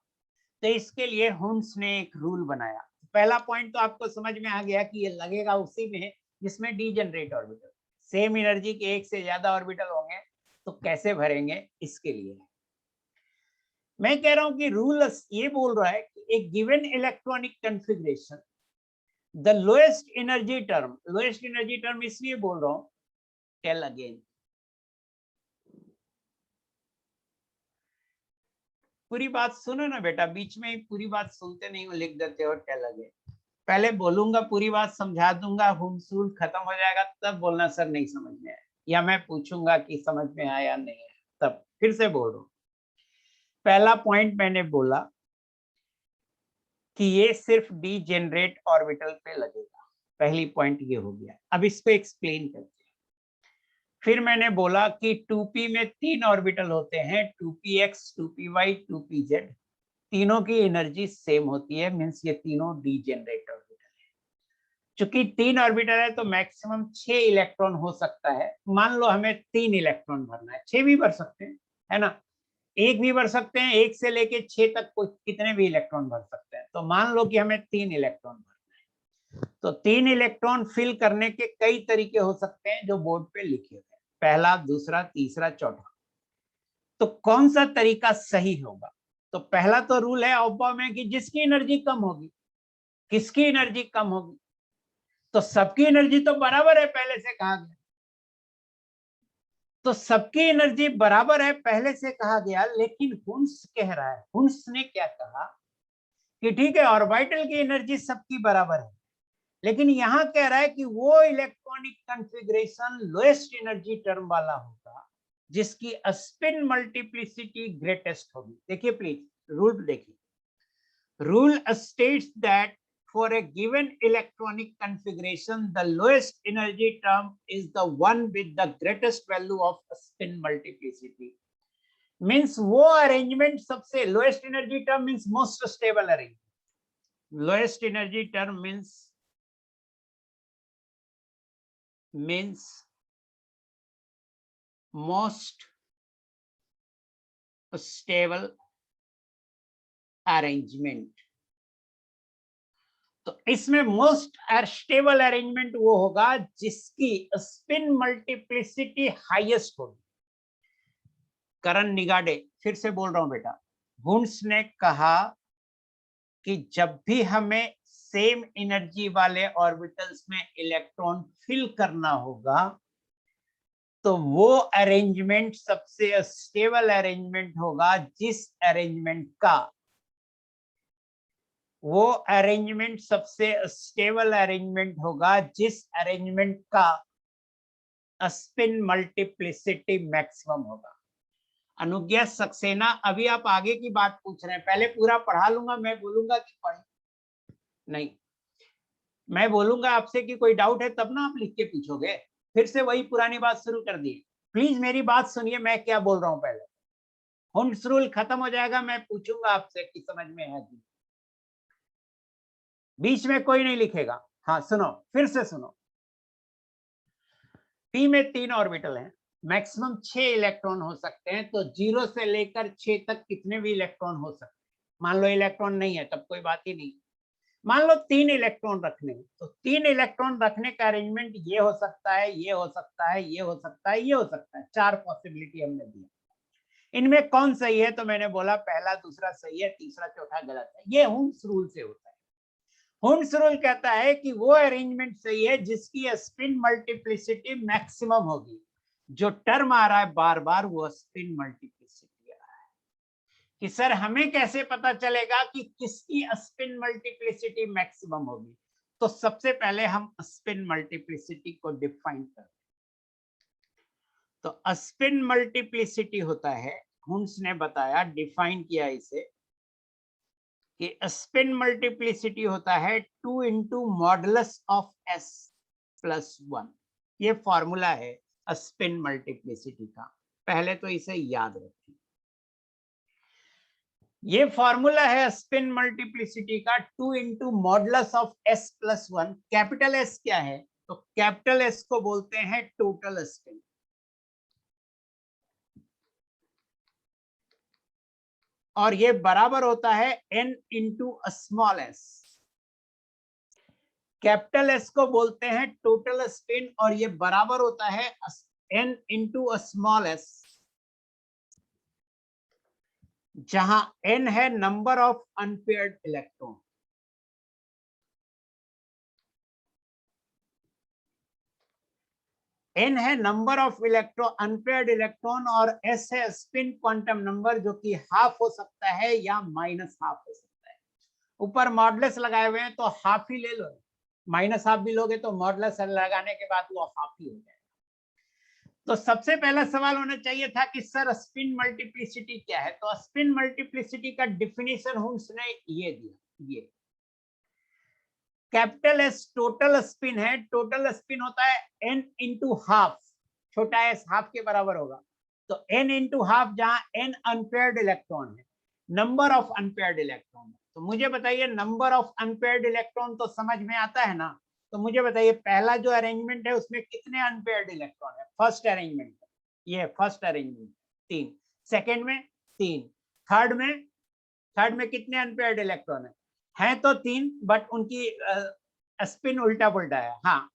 तो इसके लिए हुंस ने एक रूल बनाया। पहला पॉइंट तो आपको समझ में आ गया कि ये लगेगा उसी में जिसमें डीजेनरेट ऑर्बिटल। सेम एनर्जी के एक से ज्यादा ऑर्बिटल होंगे तो कैसे भरेंगे, इसके लिए मैं कह रहा हूं कि रूल ये बोल रहा है कि एक given electronic configuration the lowest energy term इसलिए बोल रहा हूं, टेल अगेन, पूरी बात सुनो ना बेटा, बीच में पूरी बात सुनते नहीं हो, लिख देते हो टेल अगेन। पहले बोलूंगा, पूरी बात समझा दूंगा, हुमसूल खत्म हो जाएगा, तब बोलना सर नहीं समझ में आया, या मैं पूछूंगा कि समझ में आया या नहीं आया, तब फिर से बोल रहा हूं। पहला पॉइंट मैंने बोला कि ये सिर्फ डीजेनरेट ऑर्बिटल पे लगेगा, पहली पॉइंट ये हो गया। अब इसको एक्सप्लेन करते हैं। फिर मैंने बोला कि 2p में 3 ऑर्बिटल होते हैं, 2px, 2py, 2pz, तीनों की एनर्जी सेम होती है, मींस ये तीनों डीजेनरेट ऑर्बिटल है। चूंकि 3 ऑर्बिटल है तो मैक्सिमम 6 इलेक्ट्रॉन हो सकता है। मान लो हमें 3 इलेक्ट्रॉन भरना है, 6 भी भर सकते हैं, है ना, 1 भी भर सकते हैं, 1 से लेके 6 तक कितने भी इलेक्ट्रॉन भर सकते हैं। तो मान लो कि हमें 3 इलेक्ट्रॉन भरना है, तो 3 इलेक्ट्रॉन फिल करने के कई तरीके हो सकते हैं जो बोर्ड पे लिखे हुए हैं, पहला, दूसरा, तीसरा, चौथा। तो कौन सा तरीका सही होगा? तो पहला तो रूल है ऑप्पा में कि जिसकी एनर्जी कम होगी, किसकी एनर्जी कम होगी, तो सबकी एनर्जी तो बराबर है, पहले से कहा गया, तो सबकी एनर्जी बराबर है, पहले से कहा गया। लेकिन हुन्स कह रहा है, हुन्स ने क्या कहा कि ठीक है ऑर्बिटल की एनर्जी सबकी बराबर है, लेकिन यहां कह रहा है कि वो electronic configuration lowest energy term वाला होगा जिसकी स्पिन मल्टीप्लिसिटी ग्रेटेस्ट होगी। देखिए प्लीज रूल देखिए, rule states that for a given electronic configuration the lowest energy term is the one with the greatest value of spin multiplicity, means वो arrangement सबसे lowest energy term means most stable arrangement, lowest energy term means most stable arrangement। तो इसमें most stable arrangement वो होगा जिसकी spin multiplicity highest होगी। करण निगाडे, फिर से बोल रहा हूं बेटा, हुन्स ने कहा कि जब भी हमें सेम एनर्जी वाले ऑर्बिटल्स में इलेक्ट्रॉन फिल करना होगा तो वो अरेंजमेंट सबसे स्टेबल अरेंजमेंट होगा जिस अरेंजमेंट का, वो अरेंजमेंट सबसे स्टेबल अरेंजमेंट होगा जिस अरेंजमेंट का स्पिन मल्टीप्लिसिटी मैक्सिमम होगा। अनुज्ञा सक्सेना, अभी आप आगे की बात पूछ रहे हैं, पहले पूरा पढ़ा लूंगा, मैं बोलूंगा कि पढ़ नहीं, मैं बोलूंगा आपसे कि कोई डाउट है तब ना आप लिख के पूछोगे, फिर से वही पुरानी बात शुरू कर दी। प्लीज मेरी बात सुनिए, मैं क्या बोल रहा हूं पहले, हुन्स रूल खत्म हो जाएगा, मैं पूछूंगा आपसे कि समझ में है कि, बीच में कोई नहीं लिखेगा। हाँ सुनो, फिर से सुनो, पी में 3 ऑर्बिटल हैं, मैक्सिमम 6 इलेक्ट्रॉन हो सकते हैं, तो 0 से लेकर 6 तक कितने भी इलेक्ट्रॉन हो सकते हैं। मान लो इलेक्ट्रॉन नहीं है तब कोई बात ही नहीं, मान लो 3 इलेक्ट्रॉन रखने, तो 3 इलेक्ट्रॉन रखने का अरेंजमेंट ये हो सकता है, ये हो सकता है, ये हो सकता है, ये हो सकता है, 4 पॉसिबिलिटी हमने दी। इनमें कौन सही है? तो मैंने बोला पहला, दूसरा सही है, तीसरा चौथा गलत है। ये हुन्स रूल से होता है। हुन्स रूल कहता है कि वो अरेंजमेंट सही है जिसकी स्पिन मल्टीप्लिसिटी मैक्सिमम होगी। जो टर्म आ रहा है बार बार वो स्पिन मल्टीप्लिसिटी आ रहा है। कि सर हमें कैसे पता चलेगा कि किसकी स्पिन मल्टीप्लिसिटी मैक्सिमम होगी? तो सबसे पहले हम स्पिन मल्टीप्लिसिटी को डिफाइन करते हैं। तो स्पिन मल्टीप्लिसिटी होता है, हुन्स ने बताया, डिफाइन किया इसे, कि स्पिन मल्टीप्लिसिटी होता है 2 into modulus of s plus 1। ये फॉर्मूला है स्पिन मल्टीप्लिसिटी का, पहले तो इसे याद रखिए। ये फॉर्मूला है स्पिन मल्टीप्लिसिटी का 2 into modulus of s plus 1। Capital S क्या है? तो कैपिटल S को बोलते हैं टोटल स्पिन, और ये बराबर होता है n into small s। Capital S को बोलते हैं टोटल स्पिन, और ये बराबर होता है n इंटू स्मॉल एस, जहां n है number of unpaired electron. n है number of electron, unpaired electron, और s है स्पिन क्वांटम नंबर, जो कि हाफ हो सकता है या माइनस हाफ हो सकता है। ऊपर मॉडुलस लगाए हुए हैं तो हाफ ही ले लो, माइनस हाफ भी लोगे तो मॉडुलस लगाने के बाद वो हाफ ही हो जाएगा। तो सबसे पहला सवाल होना चाहिए था कि सर स्पिन मल्टीप्लिसिटी क्या है। तो स्पिन मल्टीप्लिसिटी का डिफिनीशन हुम्स ने ये दिया, ये कैपिटल एस टोटल स्पिन है। टोटल स्पिन होता है n इंटू हाफ, छोटा एस हाफ के बराबर होगा, तो n इंटू हाफ, जहां n अनपेयर्ड इलेक्ट्रॉन है, नंबर ऑफ अनपेयर्ड इलेक्ट्रॉन। तो मुझे बताइए नंबर ऑफ अनपेयर्ड इलेक्ट्रॉन तो समझ में आता है ना। तो मुझे बताइए पहला जो अरेंजमेंट है उसमें कितने अनपेयर्ड इलेक्ट्रॉन है। फर्स्ट अरेंजमेंट, ये फर्स्ट अरेंजमेंट 3, सेकेंड में 3, थर्ड में कितने अनपेयर्ड इलेक्ट्रॉन है तो 3, बट उनकी स्पिन उल्टा पुल्टा है। हाँ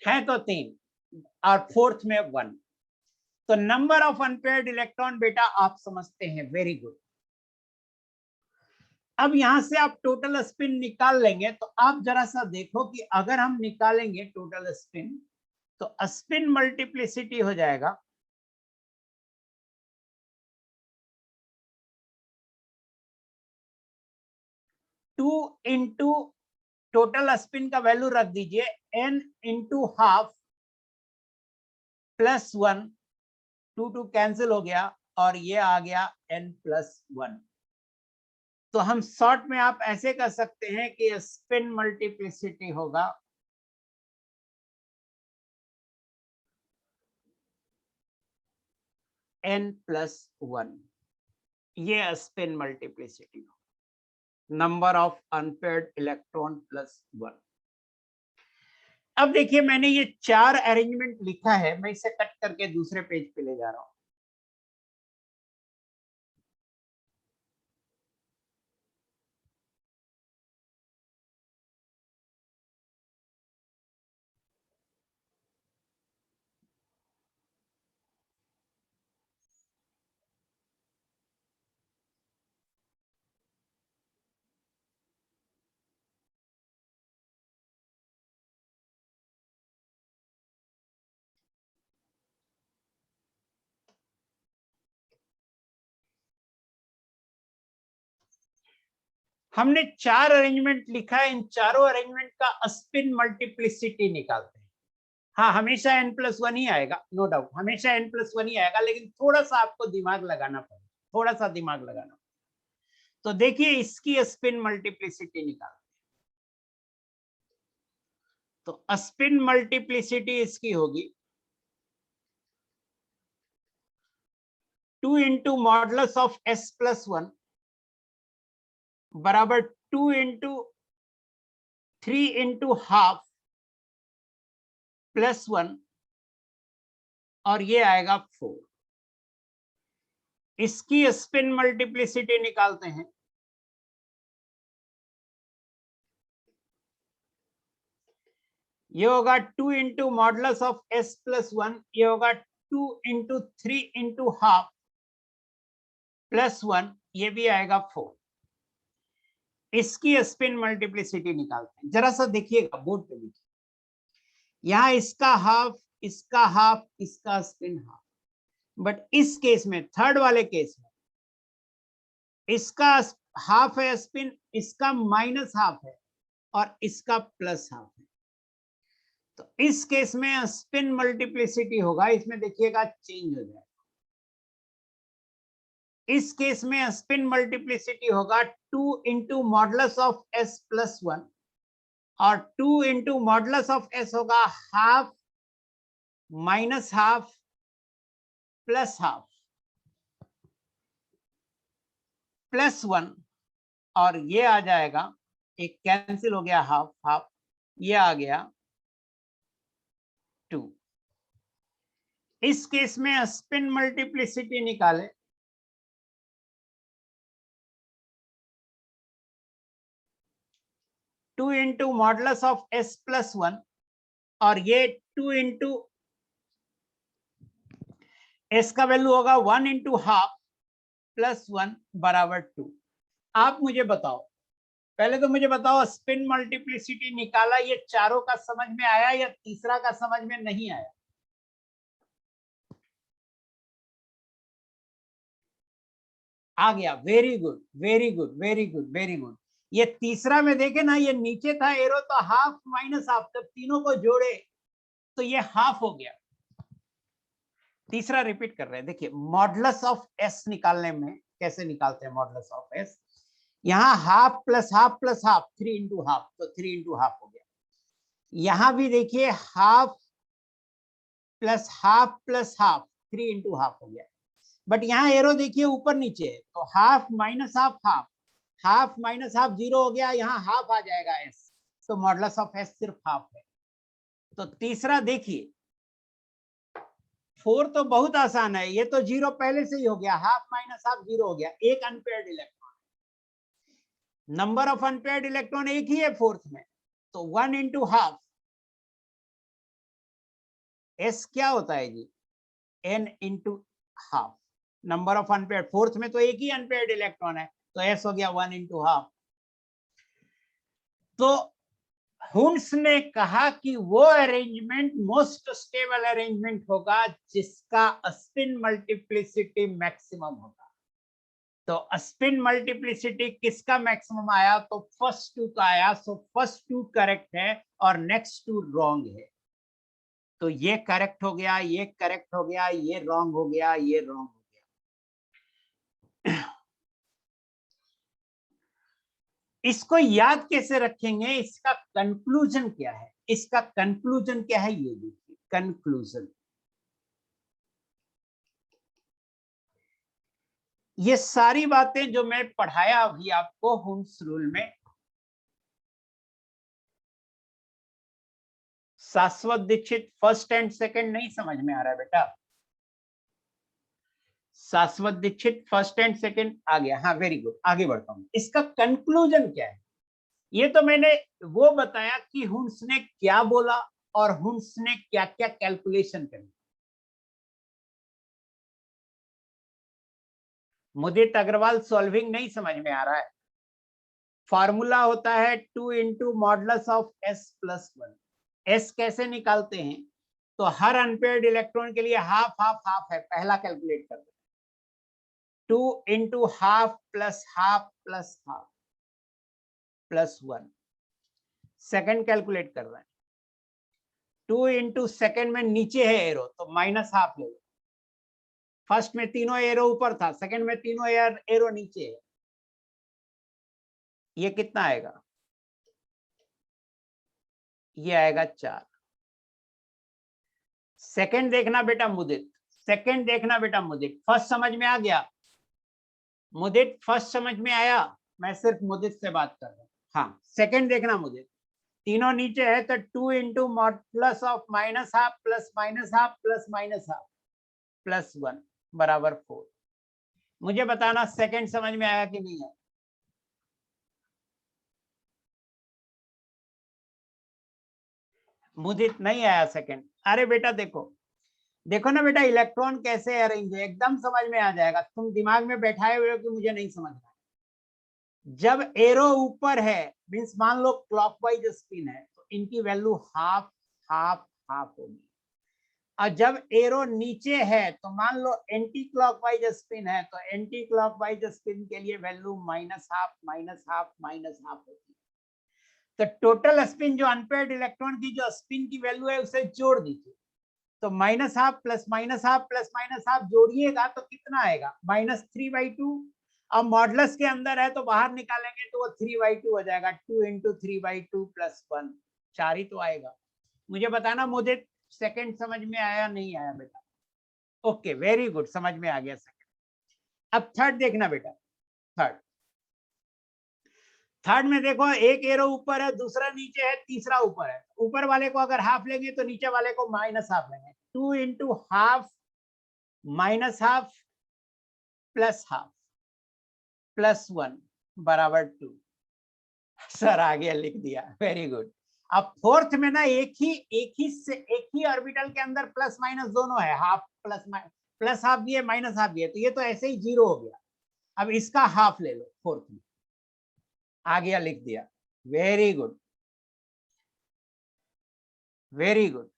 है तो 3, और फोर्थ में 1। तो नंबर ऑफ अनपेयर्ड इलेक्ट्रॉन बेटा आप समझते हैं, वेरी गुड। अब यहां से आप टोटल स्पिन निकाल लेंगे, तो आप जरा सा देखो कि अगर हम निकालेंगे टोटल स्पिन, तो स्पिन मल्टीप्लिसिटी हो जाएगा 2 इंटू टोटल स्पिन का वैल्यू रख दीजिए n into half plus 1, 2 cancel हो गया, और ये आ गया n प्लस 1। तो हम शॉर्ट में आप ऐसे कर सकते हैं कि स्पिन मल्टीप्लिसिटी होगा n प्लस 1। ये spin multiplicity, number of unpaired electron plus 1। अब देखिए मैंने ये 4 अरेंजमेंट लिखा है, मैं इसे कट करके दूसरे पेज पे ले जा रहा हूं। हमने 4 अरेंजमेंट लिखा है, इन चारों अरेंजमेंट का स्पिन मल्टीप्लिसिटी निकालते हैं। हाँ हमेशा n+1 ही आएगा, नो डाउट, हमेशा n+1 ही आएगा, लेकिन थोड़ा सा आपको दिमाग लगाना पड़ेगा, थोड़ा सा दिमाग लगाना। तो देखिए इसकी स्पिन मल्टीप्लिसिटी निकाल, तो स्पिन मल्टीप्लिसिटी इसकी होगी 2 इंटू मॉडुलस ऑफ s+1 बराबर 2 इंटू 3 इंटू हाफ प्लस 1, और ये आएगा 4। इसकी स्पिन मल्टीप्लिसिटी निकालते हैं। ये होगा 2 इंटू मॉडुलस ऑफ s+1, ये होगा 2 इंटू 3 इंटू हाफ प्लस 1, ये भी आएगा 4। इसकी स्पिन मल्टीप्लिसिटी निकालते हैं। जरा सा देखिएगा बोर्ड पे लिखिए, यहां इसका हाफ, इसका हाफ, इसका स्पिन हाफ, बट इस केस में, थर्ड वाले केस में, इसका हाफ है स्पिन, इसका माइनस हाफ है, और इसका प्लस हाफ है। तो इस केस में स्पिन मल्टीप्लिसिटी होगा, इसमें देखिएगा चेंज हो जाएगा। इस केस में स्पिन मल्टीप्लिसिटी होगा 2 इंटू मॉडुलस ऑफ s+1, और 2 इंटू मॉडुलस ऑफ s होगा half minus half plus half plus 1, और ये आ जाएगा, एक कैंसिल हो गया, हाफ हाफ, ये आ गया 2। इस केस में स्पिन मल्टीप्लिसिटी निकाले, 2 into modulus of s plus 1 और ये 2 इंटू s का वैल्यू होगा 1 इंटू हाफ प्लस 1 बराबर 2। आप मुझे बताओ, पहले तो मुझे बताओ स्पिन मल्टीप्लिसिटी निकाला, ये चारों का समझ में आया या तीसरा का समझ में नहीं आया? आ गया, very good very good very good very good. ये तीसरा में देखे ना, ये नीचे था एरो तो हाफ माइनस हाफ, जब तीनों को जोड़े तो ये हाफ हो गया। तीसरा रिपीट कर रहे हैं, देखिए मॉडुलस ऑफ एस निकालने में कैसे निकालते हैं मॉडुलस ऑफ एस। यहाँ half plus half plus half 3 into half, तो 3 इंटू हाफ हो गया। यहां भी देखिए half plus half plus half 3 into half हो गया। बट यहाँ एरो देखिए ऊपर नीचे है, तो half minus half half, half minus half 0 हो गया, यहाँ हाफ आ जाएगा एस, तो मॉडुलस ऑफ एस सिर्फ हाफ है। तो तीसरा देखिए, 4 तो बहुत आसान है, ये तो 0 पहले से ही हो गया, हाफ माइनस हाफ 0 हो गया, एक unpaired electron, number of unpaired electron एक ही है फोर्थ में, तो 1 इंटू हाफ, एस क्या होता है जी, n into half, number of unpaired, fourth में तो एक ही अनपेयर्ड इलेक्ट्रॉन है, तो s हो गया 1 इंटू हाफ। तो हुन्स ने कहा कि वो अरेंजमेंट मोस्ट स्टेबल अरेंजमेंट होगा जिसका स्पिन मल्टीप्लिसिटी मैक्सिमम होगा। तो स्पिन मल्टीप्लिसिटी किसका मैक्सिमम आया, तो फर्स्ट 2 का आया, सो फर्स्ट 2 करेक्ट है और नेक्स्ट 2 रॉन्ग है। तो ये करेक्ट हो गया, ये करेक्ट हो गया, ये रॉन्ग हो गया, ये रॉन्ग हो गया। इसको याद कैसे रखेंगे, इसका कंक्लूजन क्या है, इसका कंक्लूजन क्या है, ये देखिए कंक्लूजन। ये सारी बातें जो मैं पढ़ाया अभी आपको हुन्स रूल में, शाश्वत दीक्षित फर्स्ट एंड सेकंड नहीं समझ में आ रहा है बेटा, शाश्वत दीक्षित फर्स्ट एंड सेकंड आ गया, हाँ वेरी गुड, आगे बढ़ता हूं। इसका कंक्लूजन क्या है, ये तो मैंने वो बताया कि हुन्स ने क्या बोला और हुन्स ने क्या क्या कैलकुलेशन करी। मुदित अग्रवाल सॉल्विंग नहीं समझ में आ रहा है, फॉर्मूला होता है 2 into modulus of S plus 1। S कैसे निकालते हैं, तो हर अनपेयर्ड इलेक्ट्रॉन के लिए हाफ हाफ हाफ है, पहला कैलकुलेट करते हैं, 2 into half plus half plus half plus 1। Second calculate कर रहे हैं, 2 इंटू सेकेंड में नीचे है एरो तो माइनस हाफ ले लो, फर्स्ट में तीनों एरो ऊपर था, सेकंड में तीनों एरो नीचे है, ये कितना आएगा, ये आएगा 4। सेकंड देखना बेटा मुदित, सेकंड देखना बेटा मुदित, फर्स्ट समझ में आ गया, मुदित फर्स्ट समझ में आया, मैं सिर्फ मुदित से बात कर रहा हूं। हाँ सेकंड देखना मुदित, तीनों नीचे है तो 2 into modulus of minus half plus minus half plus minus half plus 1 बराबर 4। मुझे बताना सेकंड समझ में आया कि नहीं है, मुदित नहीं आया सेकंड। अरे बेटा देखो, देखो ना बेटा इलेक्ट्रॉन कैसे अरेंज है, एकदम समझ में आ जाएगा, तुम दिमाग में बैठाए हुए हो कि मुझे नहीं समझ रहा। जब एरो ऊपर है मींस मान लो क्लॉकवाइज स्पिन है, तो इनकी वैल्यू हाफ हाफ हाफ होगी, और जब एरो नीचे है तो मान लो एंटी क्लॉकवाइज स्पिन है, तो एंटी क्लॉकवाइज स्पिन के लिए value minus half minus half minus half होती है। तो टोटल स्पिन जो अनपेयर्ड इलेक्ट्रॉन की जो स्पिन की वैल्यू है उसे जोड़ दीजिए, तो minus half plus minus half plus minus half जोड़िएगा तो कितना आएगा, -3/2। अब मॉडुलस के अंदर है तो बाहर निकालेंगे तो वो 3/2 हो जाएगा, 2 इंटू 3/2 प्लस 1, 4 ही तो आएगा। मुझे बताना मुझे सेकंड समझ में आया नहीं आया बेटा, ओके वेरी गुड, समझ में आ गया सेकंड। अब थर्ड देखना बेटा, थर्ड थर्ड में देखो एक एरो ऊपर है, दूसरा नीचे है, तीसरा ऊपर है, ऊपर वाले को अगर हाफ लेंगे तो नीचे वाले को माइनस हाफ लेंगे, 2 into half minus half plus half plus 1 बराबर 2। सर आ गया, लिख दिया, वेरी गुड। अब फोर्थ में ना एक ही ऑर्बिटल के अंदर प्लस माइनस दोनों है, हाफ प्लस हाफ भी है, माइनस हाफ भी है, तो ये तो ऐसे ही जीरो हो गया। अब इसका हाफ ले लो फोर्थ में, आ गया, लिख दिया, वेरी गुड वेरी गुड।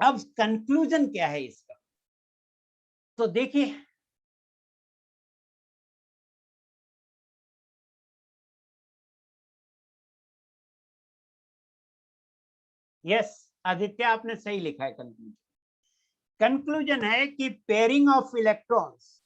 अब कंक्लूजन क्या है इसका, तो देखिए यस आदित्य आपने सही लिखा है। कंक्लूजन है कि पेयरिंग ऑफ इलेक्ट्रॉन्स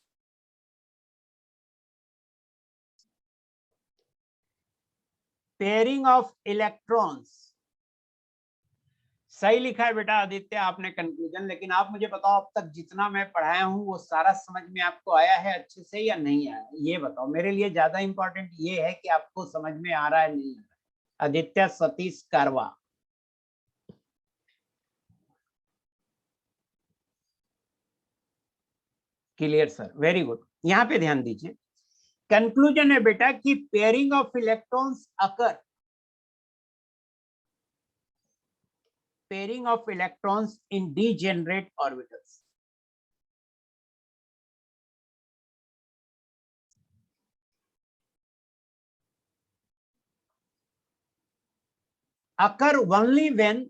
सही लिखा है बेटा आदित्य आपने कंक्लूजन। लेकिन आप मुझे बताओ अब तक जितना मैं पढ़ाया हूं वो सारा समझ में आपको आया है अच्छे से या नहीं आया, ये बताओ। मेरे लिए ज्यादा इंपॉर्टेंट ये है कि आपको समझ में आ रहा है नहीं आ रहा है। आदित्य सतीश कारवा, क्लियर सर, वेरी गुड। यहाँ पे ध्यान दीजिए, कंक्लूजन है बेटा कि pairing of electrons occur pairing of electrons in degenerate orbitals occur only when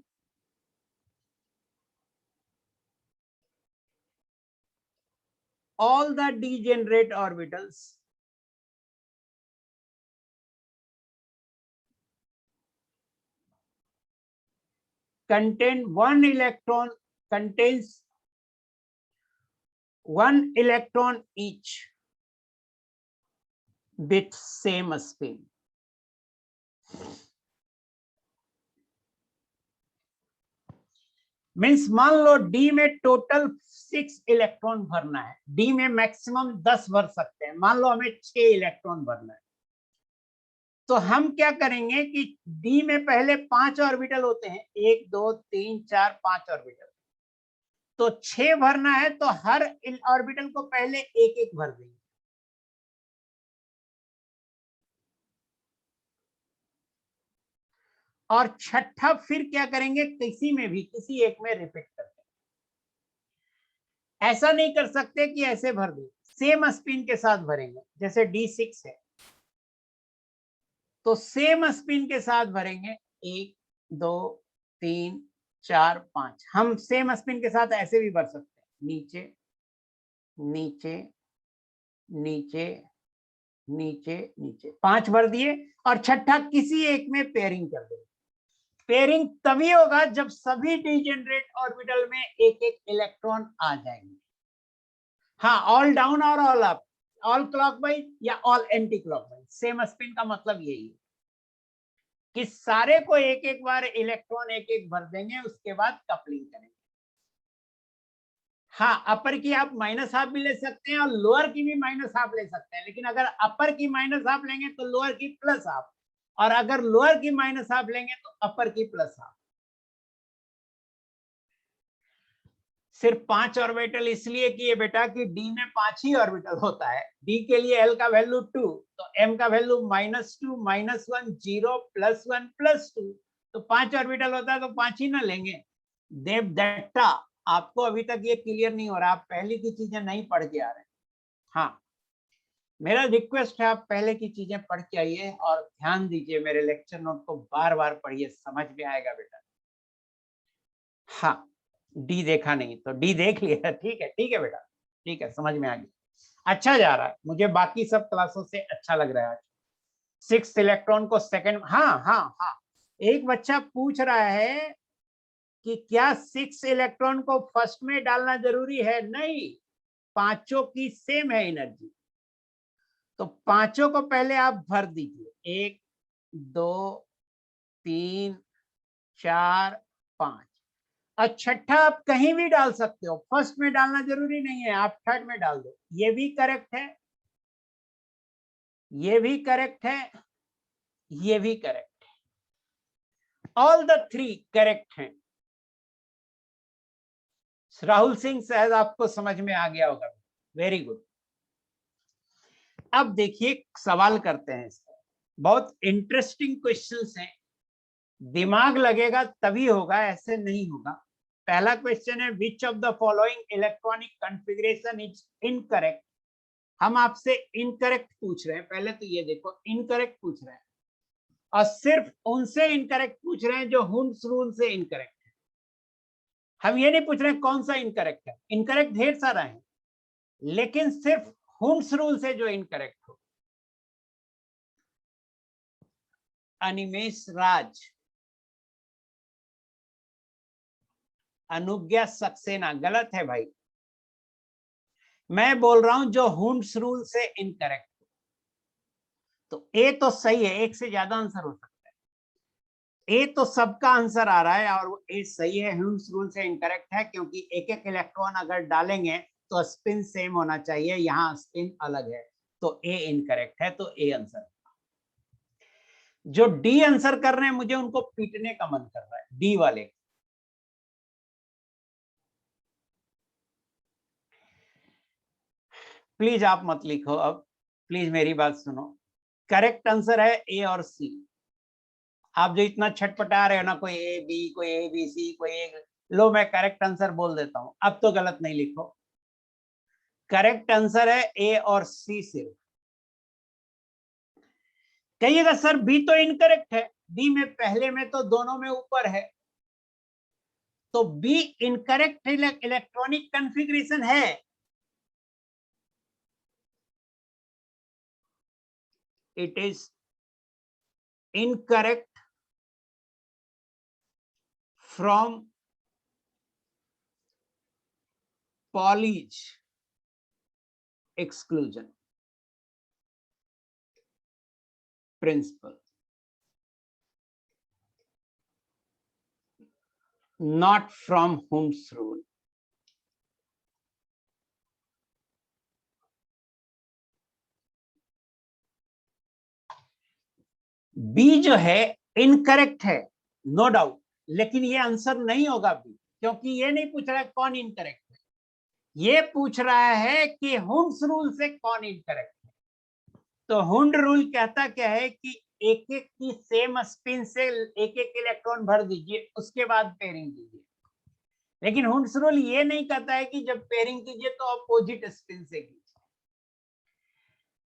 all the degenerate orbitals contains one electron each with same spin। Means मान लो डी में total 6 electron भरना है, डी में मैक्सिमम 10 भर सकते हैं, मान लो हमें 6 इलेक्ट्रॉन भरना है, तो हम क्या करेंगे कि डी में पहले 5 ऑर्बिटल होते हैं, 1 2 3 4 5 ऑर्बिटल, तो 6 भरना है तो हर ऑर्बिटल को पहले एक एक भर देंगे। और छठा फिर क्या करेंगे, किसी एक में रिपीट करते हैं। ऐसा नहीं कर सकते कि ऐसे भर दें, सेम स्पिन के साथ भरेंगे। जैसे D6 है तो सेम स्पिन के साथ भरेंगे, 1 2 3 4 5। हम सेम स्पिन के साथ ऐसे भी भर सकते हैं, नीचे नीचे नीचे नीचे नीचे, 5 भर दिए। और छठा किसी एक में पेयरिंग कर देंगे। पेयरिंग तभी होगा जब सभी डिजेनरेट ऑर्बिटल में एक एक इलेक्ट्रॉन आ जाएंगे। हाँ, ऑल डाउन और ऑल अप, ऑल क्लॉकवाइज या all anti clockwise, same spin का मतलब यही है कि सारे को एक एक बार इलेक्ट्रॉन एक एक भर देंगे, उसके बाद कपलिंग करेंगे। हाँ, अपर की आप माइनस हाफ भी ले सकते हैं और लोअर की भी माइनस हाफ ले सकते हैं, लेकिन अगर अपर की माइनस हाफ लेंगे तो लोअर की प्लस हाफ, और अगर लोअर की माइनस हाफ लेंगे तो अपर की प्लस हाफ। सिर्फ 5 ऑर्बिटल इसलिए किए बेटा कि डी में 5 ही ऑर्बिटल होता है। डी के लिए एल का वैल्यू 2, तो एम का वैल्यू -2 -1 0 +1 +2, तो 5 ऑर्बिटल होता है तो 5 ही ना लेंगे। देवदत्ता, आपको अभी तक ये क्लियर नहीं हो रहा, आप पहले की चीजें नहीं पढ़ के आ रहे। हाँ, मेरा रिक्वेस्ट है आप पहले की चीजें पढ़ के आइए और ध्यान दीजिए, मेरे लेक्चर नोट को बार बार पढ़िए, समझ में आएगा बेटा। हाँ, डी देखा नहीं तो डी देख लिया, ठीक है बेटा, ठीक है, समझ में आ गया, अच्छा जा रहा है, मुझे बाकी सब क्लासों से अच्छा लग रहा है। 6 इलेक्ट्रॉन को सेकंड, हाँ, एक बच्चा पूछ रहा है कि क्या 6 इलेक्ट्रॉन को फर्स्ट में डालना जरूरी है? नहीं, पांचों की सेम है एनर्जी, तो पांचों को पहले आप भर दीजिए, 1 2 3 4 5, और छठा आप कहीं भी डाल सकते हो, फर्स्ट में डालना जरूरी नहीं है, आप थर्ड में डाल दो। ये भी करेक्ट है, ये भी करेक्ट है, ये भी करेक्ट है, ऑल द 3 करेक्ट हैं। राहुल सिंह शायद आपको समझ में आ गया होगा, वेरी गुड। अब देखिए सवाल करते हैं इसका, बहुत इंटरेस्टिंग क्वेश्चंस हैं, दिमाग लगेगा तभी होगा, ऐसे नहीं होगा। पहला क्वेश्चन है which of the following electronic configuration is incorrect. हम आपसे इनकरेक्ट पूछ रहे हैं, पहले तो ये देखो इनकरेक्ट पूछ रहे हैं, और सिर्फ उनसे इनकरेक्ट पूछ रहे हैं जो हुंस रूल से इनकरेक्ट है। हम ये नहीं पूछ रहे हैं कौन सा इनकरेक्ट है, इनकरेक्ट ढेर सारा है, लेकिन सिर्फ हुंस रूल से जो इनकरेक्ट हो। अनिमेश राज, अनुज्ञा सक्सेना, गलत है भाई। मैं बोल रहा हूं जो हुंस रूल से इनकरेक्ट हो। तो ए तो सही है, एक से ज्यादा आंसर हो सकता है। ए तो सबका आंसर आ रहा है और ए सही है, हुंस रूल से इनकरेक्ट है, क्योंकि एक एक इलेक्ट्रॉन अगर डालेंगे तो स्पिन सेम होना चाहिए, यहाँ स्पिन अलग है, तो ए इनकरेक्ट है, तो ए आंसर। जो डी आंसर कर रहे हैं मुझे उनको पीटने का मन कर रहा है, डी वाले। प्लीज आप मत लिखो अब, प्लीज मेरी बात सुनो। करेक्ट आंसर है ए और सी। आप जो इतना छटपटा रहे हो ना, कोई ए बी, कोई ए बी सी, कोई ए, लो मैं करेक्ट आंसर बोल देता हूं, अब तो गलत नहीं लिखो। करेक्ट आंसर है ए और सी सिर्फ। कहिएगा सर बी तो इनकरेक्ट है, बी में पहले में तो दोनों में ऊपर है, तो बी इनकरेक्ट इलेक्ट्रॉनिक कॉन्फ़िगरेशन है। It is incorrect from Pauli's exclusion principle, not from Hund's rule. B जो है इनकरेक्ट है, नो डाउट, लेकिन ये आंसर नहीं होगा बी, क्योंकि ये नहीं पूछ रहा है कौन इनकरेक्ट है, ये पूछ रहा है कि हुंड्स रूल से कौन इनकरेक्ट है। तो हुंड रूल कहता क्या है कि एक एक की सेम स्पिन से एक एक इलेक्ट्रॉन भर दीजिए, उसके बाद पेयरिंग कीजिए। लेकिन हुंड्स रूल ये नहीं कहता है कि जब पेयरिंग कीजिए तो अपोजिट स्पिन से कीजिए।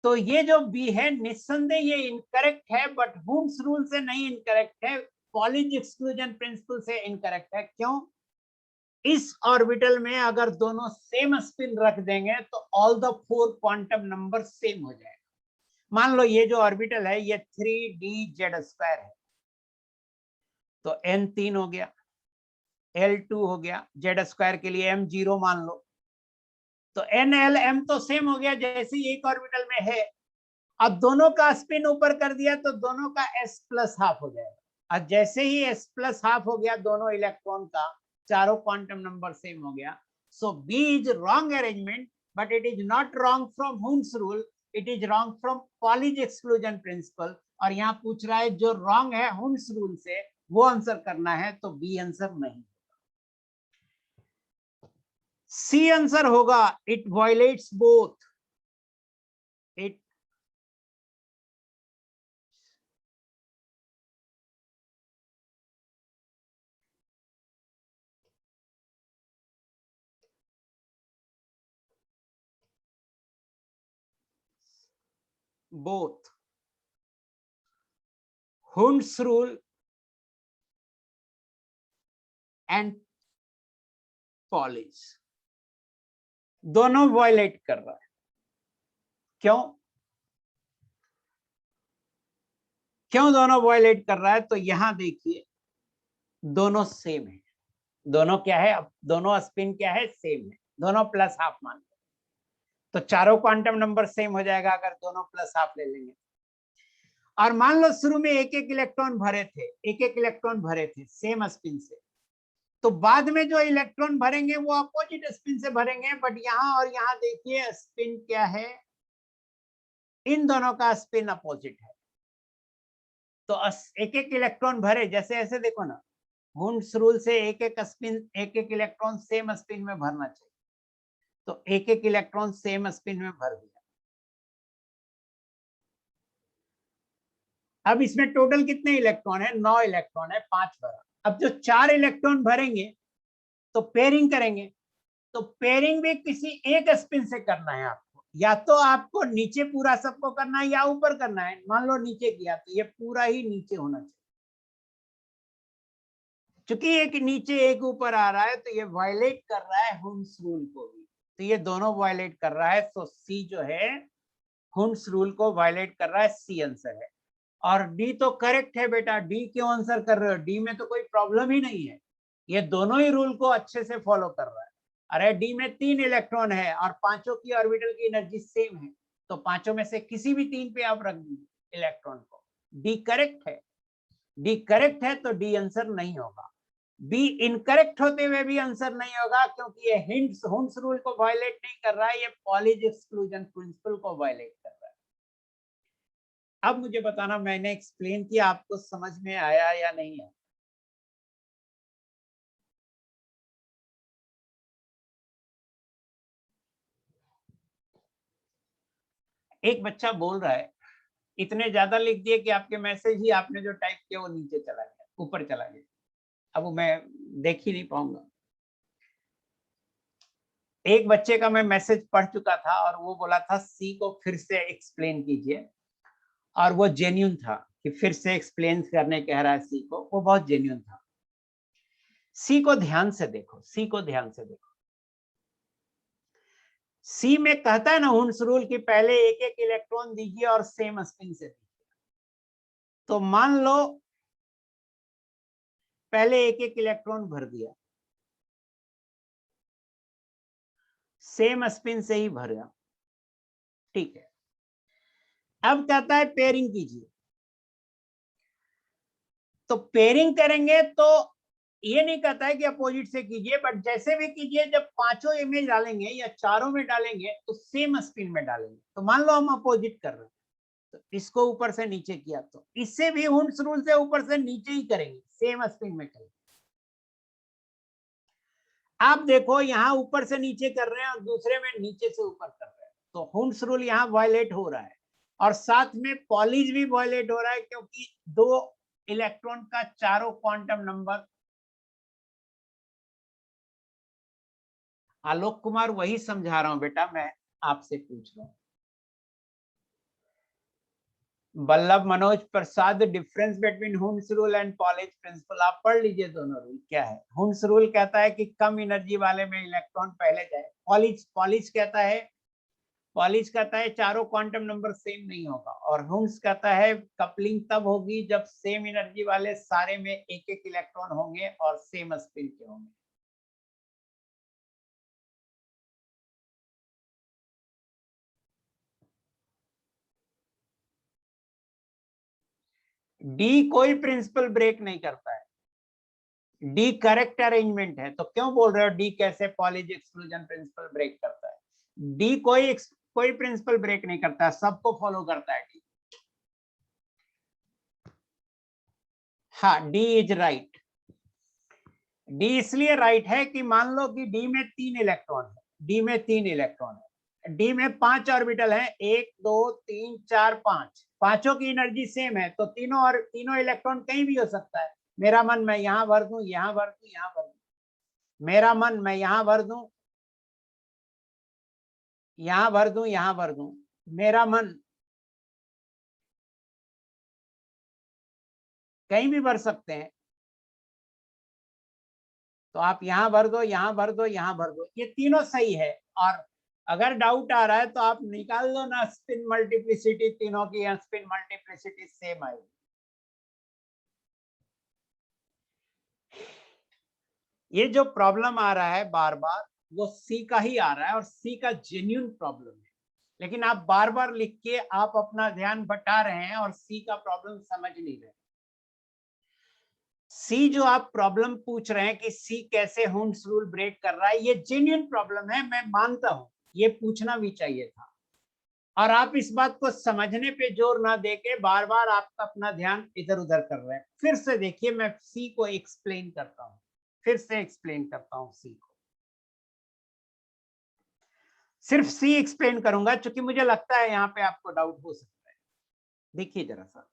तो ये जो बी है निस्संदेह ये इनकरेक्ट है, बट हुंड्स रूल से नहीं इनकरेक्ट है, पॉलिज एक्सक्लूजन प्रिंसिपल से इनकरेक्ट है। क्यों? इस ऑर्बिटल में अगर दोनों सेम स्पिन रख देंगे तो all the 4 quantum number same हो जाएगा। मान लो ये जो ऑर्बिटल है ये 3d(z²) है, तो n 3 हो गया, l 2 हो गया, z² के लिए m 0 मान लो, तो n l m तो सेम हो गया जैसे एक ऑर्बिटल में है। अब दोनों का स्पिन ऊपर कर दिया तो दोनों का s+½ हो जाएगा, और जैसे ही s+½ हो गया दोनों इलेक्ट्रॉन का, चारों क्वांटम नंबर सेम हो गया। So B is wrong arrangement, but it is not wrong from Hund's rule, it is wrong from Pauli's exclusion principle. और यहाँ पूछ रहा है जो रॉन्ग है हुंड्स रूल से वो आंसर करना है, तो बी आंसर नहीं। सी आंसर होगा it violets both, it both Hund's rule and Pauli's, दोनों वायलेट कर रहा है। क्यों क्यों दोनों वायलेट कर रहा है? तो यहां देखिए दोनों सेम है, दोनों क्या है, अब दोनों स्पिन क्या है, सेम है, दोनों +½ मान लो, तो चारों क्वांटम नंबर सेम हो जाएगा अगर दोनों +½ ले लेंगे। और मान लो शुरू में एक एक इलेक्ट्रॉन भरे थे, एक एक इलेक्ट्रॉन भरे थे सेम स्पिन से, तो बाद में जो इलेक्ट्रॉन भरेंगे वो अपोजिट स्पिन से भरेंगे, बट यहाँ और यहाँ देखिए स्पिन क्या है, इन दोनों का स्पिन अपोजिट है, तो एक एक इलेक्ट्रॉन भरे, जैसे ऐसे देखो ना, हुंड्स रूल से एक एक स्पिन, एक एक इलेक्ट्रॉन सेम स्पिन में भरना चाहिए, तो एक एक इलेक्ट्रॉन सेम स्पिन में भर दिया। अब इसमें टोटल कितने इलेक्ट्रॉन है? 9 इलेक्ट्रॉन है, 5 भरा। अब जो 4 इलेक्ट्रॉन भरेंगे तो पेयरिंग करेंगे, तो पेयरिंग भी किसी एक स्पिन से करना है आपको, या तो आपको नीचे पूरा सबको करना है या ऊपर करना है। मान लो नीचे किया तो ये पूरा ही नीचे होना चाहिए, क्योंकि एक नीचे एक ऊपर आ रहा है तो ये वायलेट कर रहा है हुन्स रूल को भी, तो ये दोनों वायलेट कर रहा है। तो सी जो है हुन्स रूल को वायलेट कर रहा है, सी आंसर है। और डी तो करेक्ट है बेटा, डी क्यों आंसर कर रहे हो? डी में तो कोई प्रॉब्लम ही नहीं है, ये दोनों ही रूल को अच्छे से फॉलो कर रहा है। अरे डी में 3 इलेक्ट्रॉन है और पांचों की ऑर्बिटल की एनर्जी सेम है, तो पांचों में से किसी भी 3 पे आप रख दीजिए इलेक्ट्रॉन को, डी करेक्ट है। डी करेक्ट है तो डी आंसर नहीं होगा। बी इनकरेक्ट होते हुए भी आंसर नहीं होगा, क्योंकि ये हुन्स रूल को वायलेट नहीं कर रहा है, ये पॉलीज एक्सक्लूजन प्रिंसिपल को वायलेट कर रहा है। अब मुझे बताना, मैंने एक्सप्लेन किया, आपको समझ में आया या नहीं आया? एक बच्चा बोल रहा है इतने ज्यादा लिख दिए कि आपके मैसेज ही आपने जो टाइप किया वो नीचे चला गया, ऊपर चला गया, अब वो मैं देख ही नहीं पाऊंगा। एक बच्चे का मैं मैसेज पढ़ चुका था और वो बोला था सी को फिर से एक्सप्लेन कीजिए, और वो जेन्युइन था कि फिर से एक्सप्लेन करने कह रहा है सी को, वो बहुत जेन्युइन था। सी को ध्यान से देखो, सी को ध्यान से देखो। सी में कहता है ना हुन्स रूल की पहले एक एक इलेक्ट्रॉन दीजिए और सेम स्पिन से दीजिए। तो मान लो पहले एक एक इलेक्ट्रॉन भर दिया, सेम स्पिन से ही भरा, ठीक है। अब कहता है पेयरिंग कीजिए, तो पेयरिंग करेंगे तो ये नहीं कहता है कि अपोजिट से कीजिए, बट जैसे भी कीजिए जब पांचों इमेज डालेंगे या चारों में डालेंगे तो सेम स्पिन में डालेंगे। तो मान लो हम अपोजिट कर रहे हैं, तो इसको ऊपर से नीचे किया, तो इससे भी हुन्स रूल से ऊपर से नीचे ही करेंगे, सेम स्पिन में करेंगे। आप देखो यहाँ ऊपर से नीचे कर रहे हैं और दूसरे में नीचे से ऊपर कर रहे हैं, तो हुन्स रूल यहाँ वायलेट हो रहा है, और साथ में पॉलीज भी वायलेट हो रहा है, क्योंकि 2 इलेक्ट्रॉन का चारों क्वांटम नंबर। आलोक कुमार वही समझा रहा हूं बेटा, मैं आपसे पूछ रहा हूं। Ballabh Manoj Prasad, difference between Hund's rule and Pauli's principle, आप पढ़ लीजिए दोनों रूल क्या है। हुन्स रूल कहता है कि कम एनर्जी वाले में इलेक्ट्रॉन पहले जाए, पॉलिज कहता है चारों क्वांटम नंबर सेम नहीं होगा, और हुन्स कहता है कपलिंग तब होगी जब सेम एनर्जी वाले सारे में एक एक इलेक्ट्रॉन होंगे और सेम स्पिन के होंगे। डी कोई प्रिंसिपल ब्रेक नहीं करता है, डी करेक्ट अरेंजमेंट है। तो क्यों बोल रहे हो डी कैसे पॉलीज एक्सक्लूजन प्रिंसिपल ब्रेक करता है? डी कोई प्रिंसिपल ब्रेक नहीं करता, सबको फॉलो करता है डी। हाँ, डी इज राइट। डी इसलिए राइट है कि मान लो कि डी में 3 इलेक्ट्रॉन है, डी में 3 इलेक्ट्रॉन है, डी में 5 ऑर्बिटल है, 1 2 3 4 5, पांचों की एनर्जी सेम है, तो तीनों इलेक्ट्रॉन कहीं भी हो सकता है। मेरा मन मैं यहां भर दूं, यहां भर दूं, यहां भर दूं, मेरा मन मैं यहां भर दूं, यहां भर दूं, यहां भर दूं, मेरा मन कहीं भी भर सकते हैं। तो आप यहां भर दो, यहां भर दो, यहां भर दो, ये तीनों सही है। और अगर डाउट आ रहा है तो आप निकाल दो ना स्पिन मल्टीप्लिसिटी, तीनों की स्पिन मल्टीप्लिसिटी सेम आएगी। ये जो प्रॉब्लम आ रहा है बार बार, वो सी का ही आ रहा है, और सी का जेन्युइन प्रॉब्लम है, लेकिन आप बार बार लिख के आप अपना ध्यान बटा रहे हैं और सी का प्रॉब्लम समझ नहीं रहे। सी जो आप प्रॉब्लम पूछ रहे हैं कि सी कैसे हुन्स रूल ब्रेक कर रहा है, ये जेन्युइन प्रॉब्लम है, मैं मानता हूं, ये पूछना भी चाहिए था। और आप इस बात को समझने पे जोर ना देके बार बार आप अपना ध्यान इधर उधर कर रहे हैं। फिर से देखिए, मैं सी को एक्सप्लेन करता हूं, फिर से एक्सप्लेन करता हूं सी को, सिर्फ सी एक्सप्लेन करूंगा, क्योंकि मुझे लगता है यहाँ पे आपको डाउट हो सकता है। देखिए जरा सा,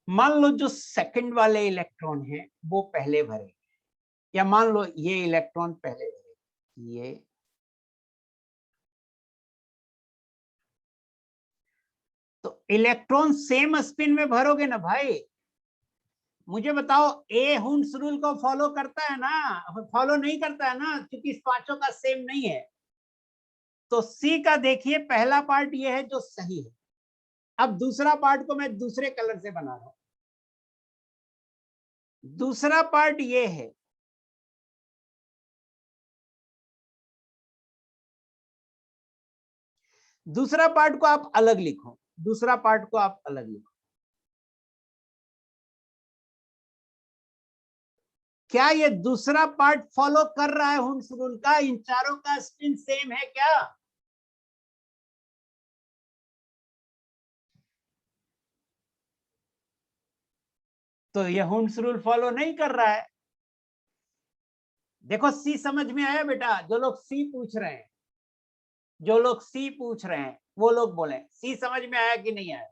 मान लो जो सेकंड वाले इलेक्ट्रॉन है वो पहले भरे, या मान लो ये इलेक्ट्रॉन पहले भरे, ये तो इलेक्ट्रॉन सेम स्पिन में भरोगे ना भाई। मुझे बताओ ए हुंस रूल को फॉलो करता है ना? फॉलो नहीं करता है ना, क्योंकि इस पांचों का सेम नहीं है। तो सी का देखिए पहला पार्ट ये है जो सही है। अब दूसरा पार्ट को मैं दूसरे कलर से बना रहा हूं। दूसरा पार्ट ये है, दूसरा पार्ट को आप अलग लिखो, दूसरा पार्ट को आप अलग लिखो। क्या ये दूसरा पार्ट फॉलो कर रहा है हुंस रूल का? इन चारों का स्पिन सेम है क्या? तो ये हुंस रूल फॉलो नहीं कर रहा है। देखो सी समझ में आया बेटा? जो लोग सी पूछ रहे हैं, जो लोग सी पूछ रहे हैं वो लोग बोले सी समझ में आया कि नहीं आया?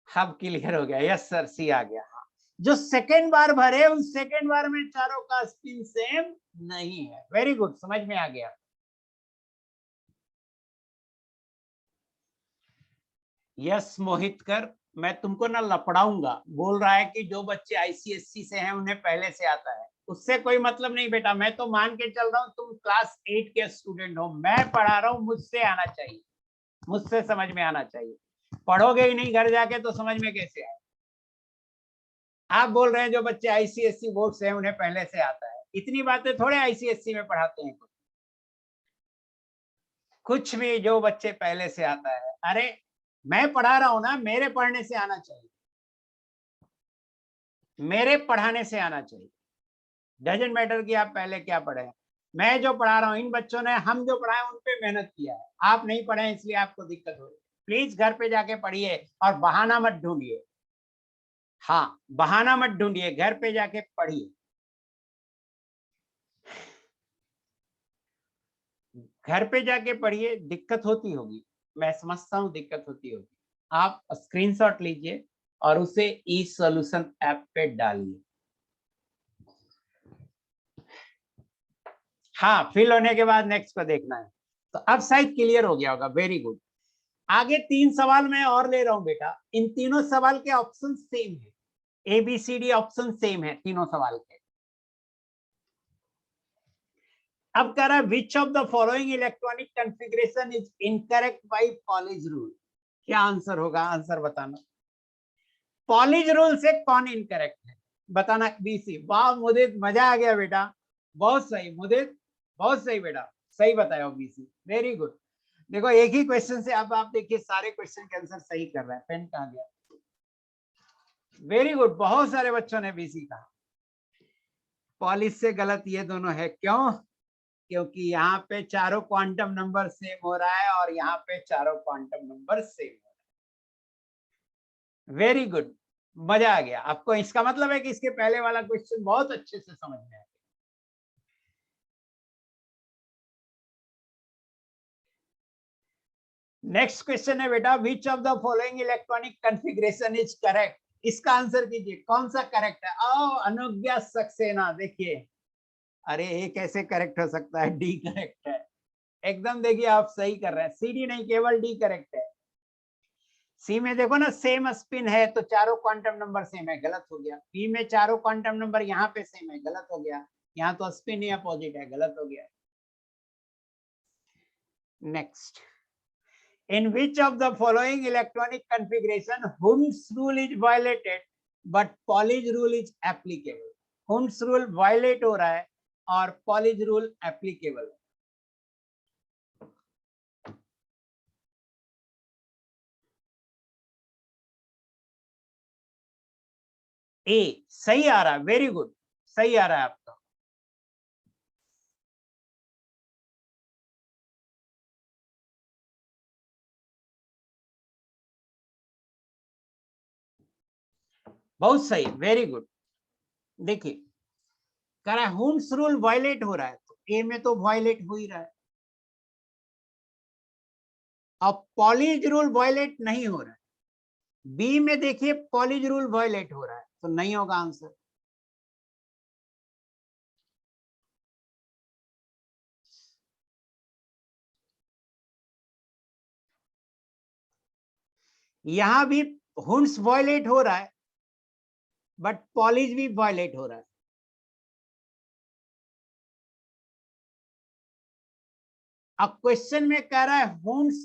अब क्लियर हो गया? यस सर, सी आ गया। हाँ, जो सेकेंड बार भरे उस सेकेंड बार में चारों का स्पिन सेम नहीं है। वेरी गुड, समझ में आ गया। यस मोहित कर, मैं तुमको ना लपड़ाऊंगा। बोल रहा है कि जो बच्चे आईसीएससी से हैं उन्हें पहले से आता है, उससे कोई मतलब नहीं बेटा। मैं तो मान के चल रहा हूँ तुम क्लास 8 के स्टूडेंट हो, मैं पढ़ा रहा हूँ, मुझसे आना चाहिए, मुझसे समझ में आना चाहिए। पढ़ोगे ही नहीं घर जाके तो समझ में कैसे आए? आप बोल रहे हैं जो बच्चे आईसीएससी बोर्ड से हैं उन्हें पहले से आता है। इतनी बातें थोड़े आईसीएससी में पढ़ाते हैं। कुछ भी जो बच्चे पहले से आता है, अरे मैं पढ़ा रहा हूं ना, मेरे पढ़ने से आना चाहिए, मेरे पढ़ाने से आना चाहिए। डजेंट मैटर कि आप पहले क्या पढ़े हैं। मैं जो पढ़ा रहा हूं, इन बच्चों ने हम जो पढ़ाए उन पे मेहनत किया है। आप नहीं पढ़े हैं इसलिए आपको दिक्कत हो रही है। प्लीज घर पे जाके पढ़िए और बहाना मत ढूंढिए। हाँ, बहाना मत ढूंढिए, घर पे जाके पढ़िए। घर पे जाके पढ़िए। दिक्कत होती होगी, मैं समझता हूँ दिक्कत होती होगी। आप स्क्रीनशॉट लीजिए और उसे ई सॉल्यूशन ऐप पे डालिए। हाँ, फिल होने के बाद नेक्स्ट को देखना है। तो अब शायद क्लियर हो गया होगा। Very good. आगे 3 सवाल मैं और ले रहा हूं बेटा। इन तीनों सवाल के ऑप्शन सेम है, A B C D option same है तीनों सवाल के। अब कह रहा है which of the following electronic configuration is incorrect by Pauli's rule. क्या आंसर होगा? आंसर बताना। पॉलिज रूल से कौन इनकरेक्ट है बताना। बीसी। वाह मुदित, मजा आ गया बेटा, बहुत सही मुदित, बहुत सही बेटा, सही बताया बीसी। Very good. देखो एक ही क्वेश्चन से अब आप देखिए सारे क्वेश्चन के आंसर सही कर रहे हैं। पेन कहाँ गया? वेरी गुड, बहुत सारे बच्चों ने बीसी कहा। पॉलिश से गलत ये दोनों है। क्यों? क्योंकि यहाँ पे चारों क्वांटम नंबर सेम हो रहा है और यहाँ पे चारों क्वांटम नंबर सेम हो रहा है। वेरी गुड, मजा आ गया आपको। इसका मतलब है कि इसके पहले वाला क्वेश्चन बहुत अच्छे से समझ में आया। नेक्स्ट क्वेश्चन है बेटा, विच of the following electronic configuration is correct. इसका आंसर कीजिए, कौन सा करेक्ट है? ओ अनुज्ञा सक्सेना। देखिए, अरे ये कैसे करेक्ट हो सकता है? डी करेक्ट है एकदम। देखिए आप सही कर रहे हैं। सी डी नहीं, केवल डी करेक्ट है। सी में देखो ना सेम स्पिन है तो चारों क्वांटम नंबर सेम है, गलत हो गया। बी में चारों क्वांटम नंबर यहाँ पे सेम है, गलत हो गया। यहाँ तो स्पिन ही अपोजिट है, गलत हो गया। Next, in which of the following electronic configuration Hund's rule is violated but Pauli's rule is applicable? Hund's rule violate हो रहा है और Pauli's rule applicable है। ए सही आ रहा है। वेरी गुड, सही आ रहा है आपका। बहुत सही, वेरी गुड। देखिए कह रहा है Hund's rule वायलेट हो रहा है, तो ए में तो वायलेट हो ही रहा है। अब Pauli's rule वायलेट नहीं हो रहा है, बी में देखिए पॉलिज रूल वायलेट हो रहा है, तो नहीं होगा आंसर। यहां भी हुंस वायलेट हो रहा है, बट पॉलिज भी वायलेट हो रहा है। अब क्वेश्चन में कह रहा है हुंस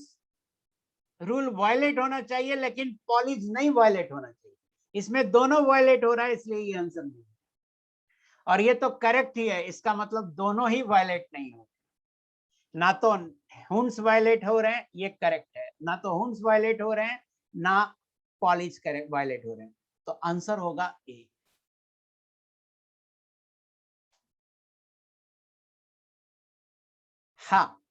रूल वायलेट होना चाहिए, लेकिन पॉलिज नहीं वायलेट होना चाहिए। इसमें दोनों वायलेट हो रहा है, इसलिए ये आंसर नहीं है। और ये तो करेक्ट ही है, इसका मतलब दोनों ही वायलेट नहीं हो, ना तो हुंस वायलेट हो रहे हैं, ये करेक्ट है, ना तो हुंस वायलेट हो रहे हैं, ना पॉलिज करेक्ट वायलेट हो रहे हैं, तो आंसर होगा ए। हाँ,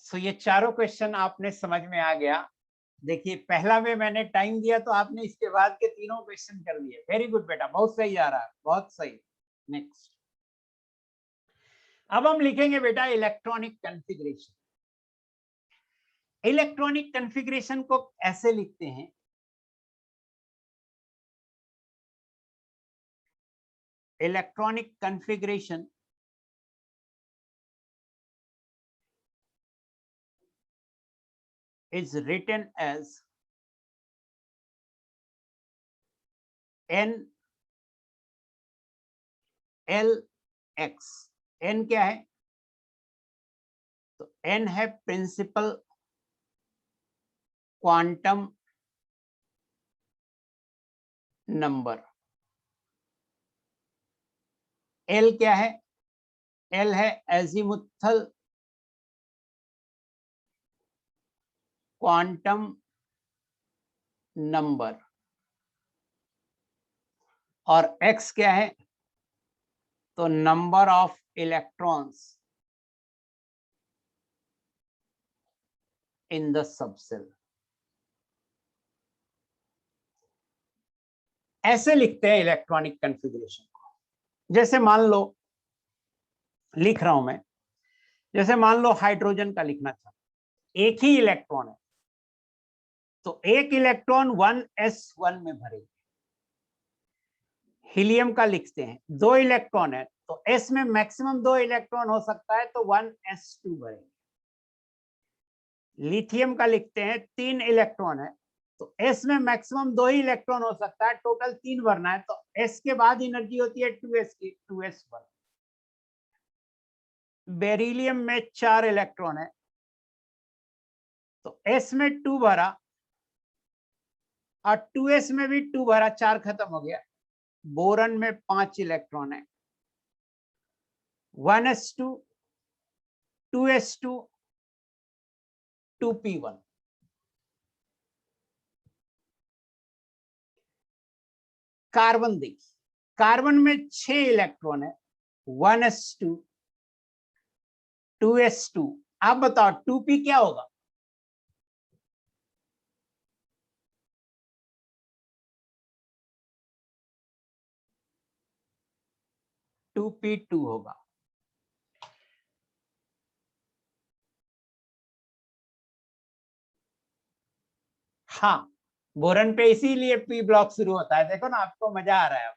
सो ये चारों क्वेश्चन आपने समझ में आ गया। देखिए पहला में मैंने टाइम दिया, तो आपने इसके बाद के तीनों क्वेश्चन कर दिए। वेरी गुड बेटा, बहुत सही जा रहा है, बहुत सही। नेक्स्ट, अब हम लिखेंगे बेटा इलेक्ट्रॉनिक कॉन्फ़िगरेशन। इलेक्ट्रॉनिक कॉन्फ़िगरेशन को ऐसे लिखते हैं, electronic configuration is written as n l x। n क्या है? तो n है प्रिंसिपल क्वांटम नंबर। l क्या है? l है एजीमुथल क्वांटम नंबर। और x क्या है? तो number of electrons in the subshell. ऐसे लिखते हैं इलेक्ट्रॉनिक कॉन्फ़िगरेशन को। जैसे मान लो, लिख रहा हूं मैं, जैसे मान लो हाइड्रोजन का लिखना चाहता, एक ही इलेक्ट्रॉन है, तो एक इलेक्ट्रॉन 1s1 में भरेंगे। हीलियम का लिखते हैं, दो इलेक्ट्रॉन है, तो s में मैक्सिमम दो इलेक्ट्रॉन हो सकता है, तो 1s2 भरेंगे। लिथियम का लिखते हैं, तीन इलेक्ट्रॉन है, तो s में मैक्सिमम दो ही इलेक्ट्रॉन हो सकता है, टोटल तीन भरना है, तो s के बाद एनर्जी होती है 2s की, 2s1। बेरिलियम में चार इलेक्ट्रॉन है, तो s में 2 भरा और 2s में भी 2 भरा, 4 खत्म हो गया। बोरन में 5 इलेक्ट्रॉन है, 1s2, 2s2, 2p1। कार्बन देखिए, कार्बन में 6 इलेक्ट्रॉन है, 1s2, 2s2। आप बताओ 2p क्या होगा? टू पी टू होगा। हाँ, बोरन पे इसीलिए पी ब्लॉक शुरू होता है। देखो ना, आपको मजा आ रहा है।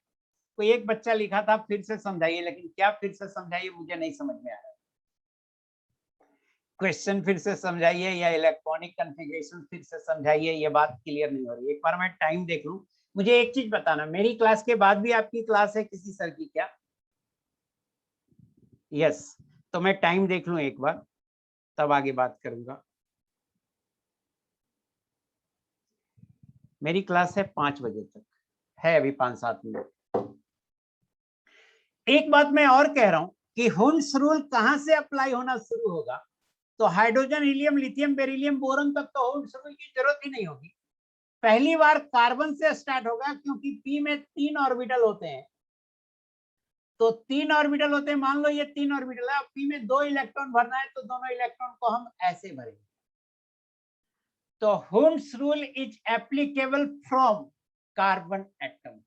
कोई एक बच्चा लिखा था, फिर से समझाइए, लेकिन क्या फिर से समझाइए, मुझे नहीं समझ में आ रहा है। क्वेश्चन फिर से समझाइए, या इलेक्ट्रॉनिक कॉन्फ़िगरेशन फिर से समझाइए, ये बात क्लियर नहीं हो रही। एक बार मैं टाइम देख लूं। मुझे एक चीज बताना, मेरी क्लास के बाद भी आपकी क्लास है किसी सर की क्या? यस, तो मैं टाइम देख लूं एक बार, तब आगे बात करूंगा। मेरी क्लास है 5 बजे तक, है अभी 5-7 मिनट। एक बात मैं और कह रहा हूं कि हुंस रूल कहां से अप्लाई होना शुरू होगा? तो hydrogen, helium, lithium, beryllium, boron तक तो हुंस रूल की जरूरत ही नहीं होगी। पहली बार कार्बन से स्टार्ट होगा, क्योंकि पी में 3 ऑर्बिटल होते हैं। तो 3 ऑर्बिटल होते हैं, मान लो ये 3 ऑर्बिटल है, पी में 2 इलेक्ट्रॉन भरना है, तो दोनों इलेक्ट्रॉन को हम ऐसे भरेंगे। तो हुंस rule is applicable from carbon atom,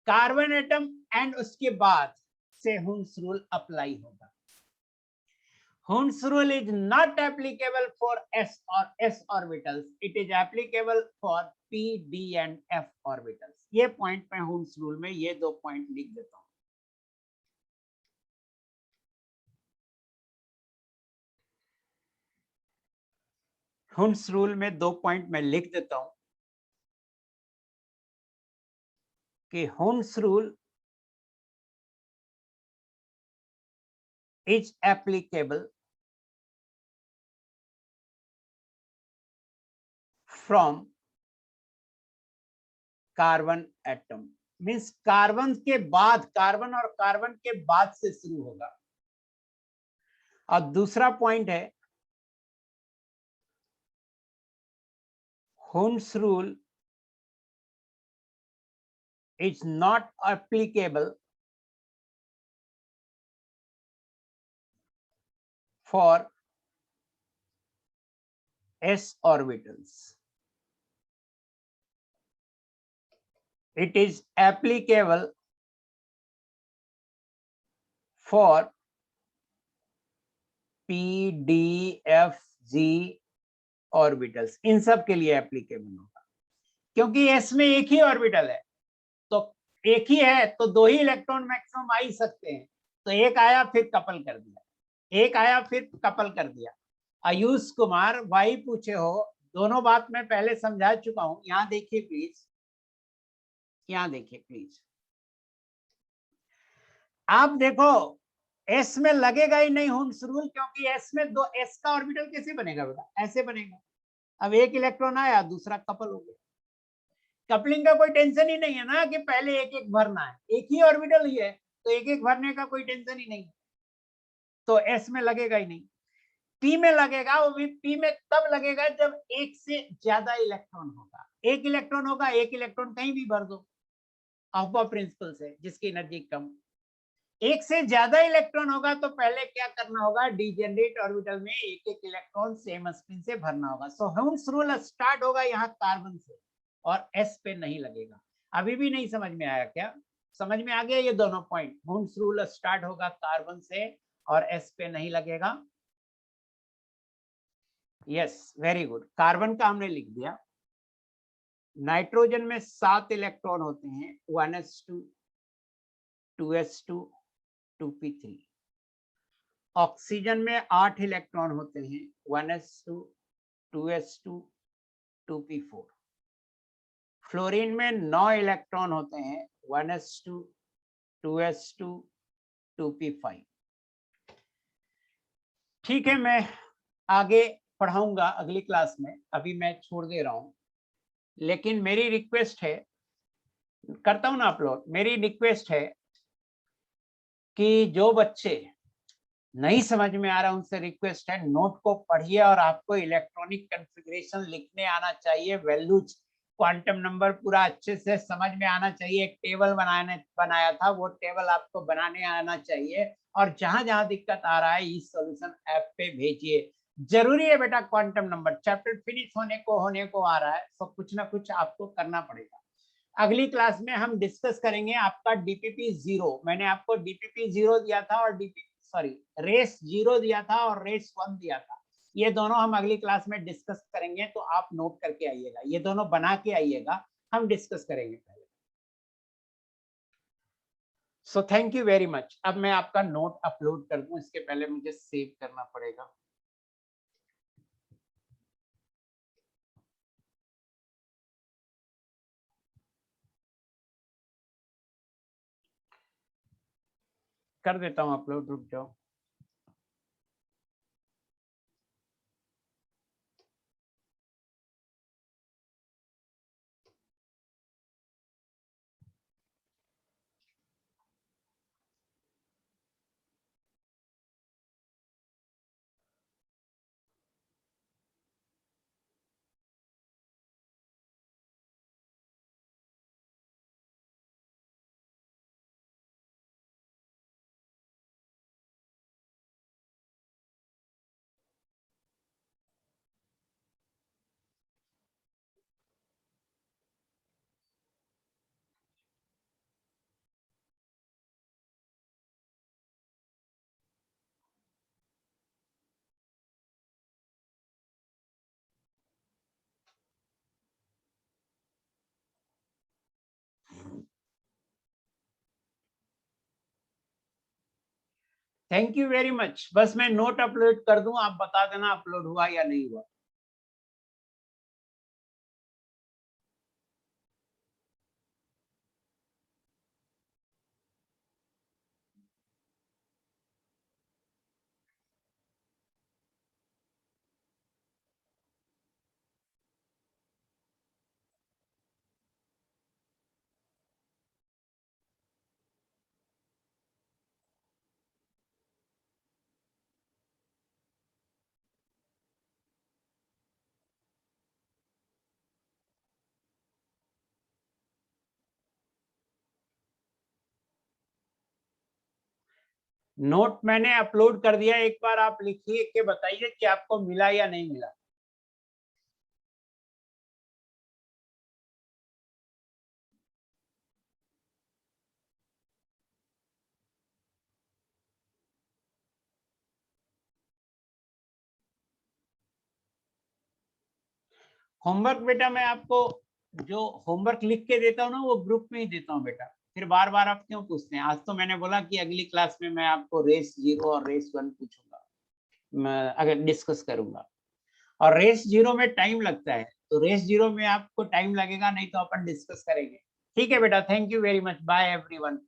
carbon atom and उसके बाद से हुंस रूल अप्लाई होगा। Hund's rule is not applicable for s or s orbitals. It is applicable for p, d and f orbitals. ये पॉइंट मैं Hund's rule में ये दो point लिख देता हूं. Hund's rule में दो पॉइंट मैं लिख देता हूं कि Hund's rule is applicable from carbon atom. Means carbon के बाद, कार्बन और कार्बन के बाद से शुरू होगा. और दूसरा पॉइंट है Hund's rule is not applicable for s orbitals. It is applicable for p, d, f, g orbitals. इन सब के लिए एप्लीकेबल होगा, क्योंकि s में एक ही ऑर्बिटल है, तो एक ही है तो दो ही इलेक्ट्रॉन मैक्सिमम आ ही सकते हैं. तो एक आया फिर कपल कर दिया, एक आया फिर कपल कर दिया. आयुष कुमार भाई पूछे हो, दोनों बात मैं पहले समझा चुका हूं. यहां देखिए प्लीज, यहां देखिए प्लीज. आप देखो s में लगेगा ही नहीं Hund's रूल, क्योंकि s में दो, s का ऑर्बिटल कैसे बनेगा बेटा? ऐसे बनेगा. अब एक इलेक्ट्रॉन आया, दूसरा कपल हो गया. कपलिंग का कोई टेंशन ही नहीं है ना कि पहले एक एक भरना है. एक ही ऑर्बिटल ही है तो एक एक भरने का कोई टेंशन ही नहीं. तो s में लगेगा ही नहीं. p में लगेगा, वो भी p में तब लगेगा जब एक से ज्यादा इलेक्ट्रॉन होगा. एक इलेक्ट्रॉन होगा, एक इलेक्ट्रॉन कहीं भी भर दो, अहूफा प्रिंसिपल से, जिसकी एनर्जी कम. एक से ज्यादा इलेक्ट्रॉन होगा तो पहले क्या करना होगा? डिजेनरेट ऑर्बिटल में एक एक इलेक्ट्रॉन सेम स्पिन से भरना होगा. सो Hund's रूल स्टार्ट होगा यहाँ कार्बन से और s पे नहीं लगेगा. अभी भी नहीं समझ में आया क्या? समझ में आ गया ये दोनों पॉइंट? Hund's रूल स्टार्ट होगा कार्बन से और s पे नहीं लगेगा. Yes, very good. कार्बन का हमने लिख दिया. नाइट्रोजन में 7 इलेक्ट्रॉन होते हैं, 1s2, 2s2, 2p3. ऑक्सीजन में 8 इलेक्ट्रॉन होते हैं, 1s2, 2s2, 2p4. फ्लोरीन में 9 इलेक्ट्रॉन होते हैं, 1s2, 2s2, 2p5. ठीक है, मैं आगे पढ़ाऊंगा अगली क्लास में, अभी मैं छोड़ दे रहा हूं. लेकिन मेरी रिक्वेस्ट है, करता हूं ना अपलोड, मेरी रिक्वेस्ट है कि जो बच्चे नहीं समझ में आ रहा उनसे रिक्वेस्ट है, नोट को पढ़िए और आपको इलेक्ट्रॉनिक कॉन्फ़िगरेशन लिखने आना चाहिए. वैल्यूज, क्वांटम नंबर पूरा अच्छे से समझ में आना चाहिए. एक टेबल बनाया था, वो टेबल आपको बनाने आना चाहिए. और जहां जहां दिक्कत आ रहा है इस सॉल्यूशन ऐप पे भेजिए. जरूरी है बेटा, क्वांटम नंबर चैप्टर फिनिश होने को आ रहा है, तो कुछ ना कुछ आपको करना पड़ेगा. अगली क्लास में हम डिस्कस करेंगे आपका डीपीपी 0. मैंने आपको डीपीपी 0 दिया था और रेस 0 दिया था और रेस 1 दिया था. ये दोनों हम अगली क्लास में डिस्कस करेंगे, तो आप नोट करके आइएगा, ये दोनों बना के आइएगा, हम डिस्कस करेंगे पहले. So thank you very much. अब मैं आपका नोट अपलोड कर दूं, इसके पहले मुझे सेव करना पड़ेगा. कर देता हूं अपलोड, रुक जाओ. Thank you very much. बस मैं नोट अपलोड कर दूं, आप बता देना अपलोड हुआ या नहीं हुआ। नोट मैंने अपलोड कर दिया, एक बार आप लिखिए कि बताइए कि आपको मिला या नहीं मिला। होमवर्क बेटा मैं आपको जो होमवर्क लिख के देता हूँ ना, वो ग्रुप में ही देता हूँ बेटा, फिर बार बार आप क्यों पूछते हैं। आज तो मैंने बोला कि अगली क्लास में मैं आपको रेस 0 और रेस 1 पूछूंगा, मैं अगर डिस्कस करूंगा। और रेस 0 में टाइम लगता है, तो रेस 0 में आपको टाइम लगेगा, नहीं तो अपन डिस्कस करेंगे। ठीक है बेटा, thank you very much, bye everyone.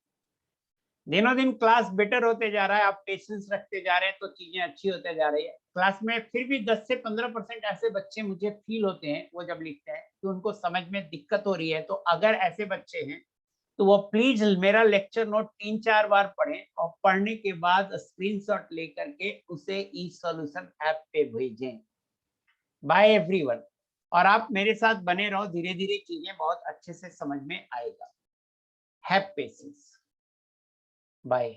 दिनों दिन क्लास बेटर होते जा रहा है, आप पेशेंस रखते जा रहे हैं तो चीजें अच्छी होते जा रही है। क्लास में फिर भी 10 से 15% ऐसे बच्चे मुझे फील होते हैं, वो जब लिखते हैं तो उनको समझ में दिक्कत हो रही है। तो अगर ऐसे बच्चे हैं तो वो प्लीज मेरा लेक्चर नोट 3-4 बार पढ़ें और पढ़ने के बाद स्क्रीनशॉट लेकर के उसे ई सॉल्यूशन ऐप पे भेजें। Bye everyone. और आप मेरे साथ बने रहो, धीरे धीरे चीजें बहुत अच्छे से समझ में आएगा। Have patience. बाय।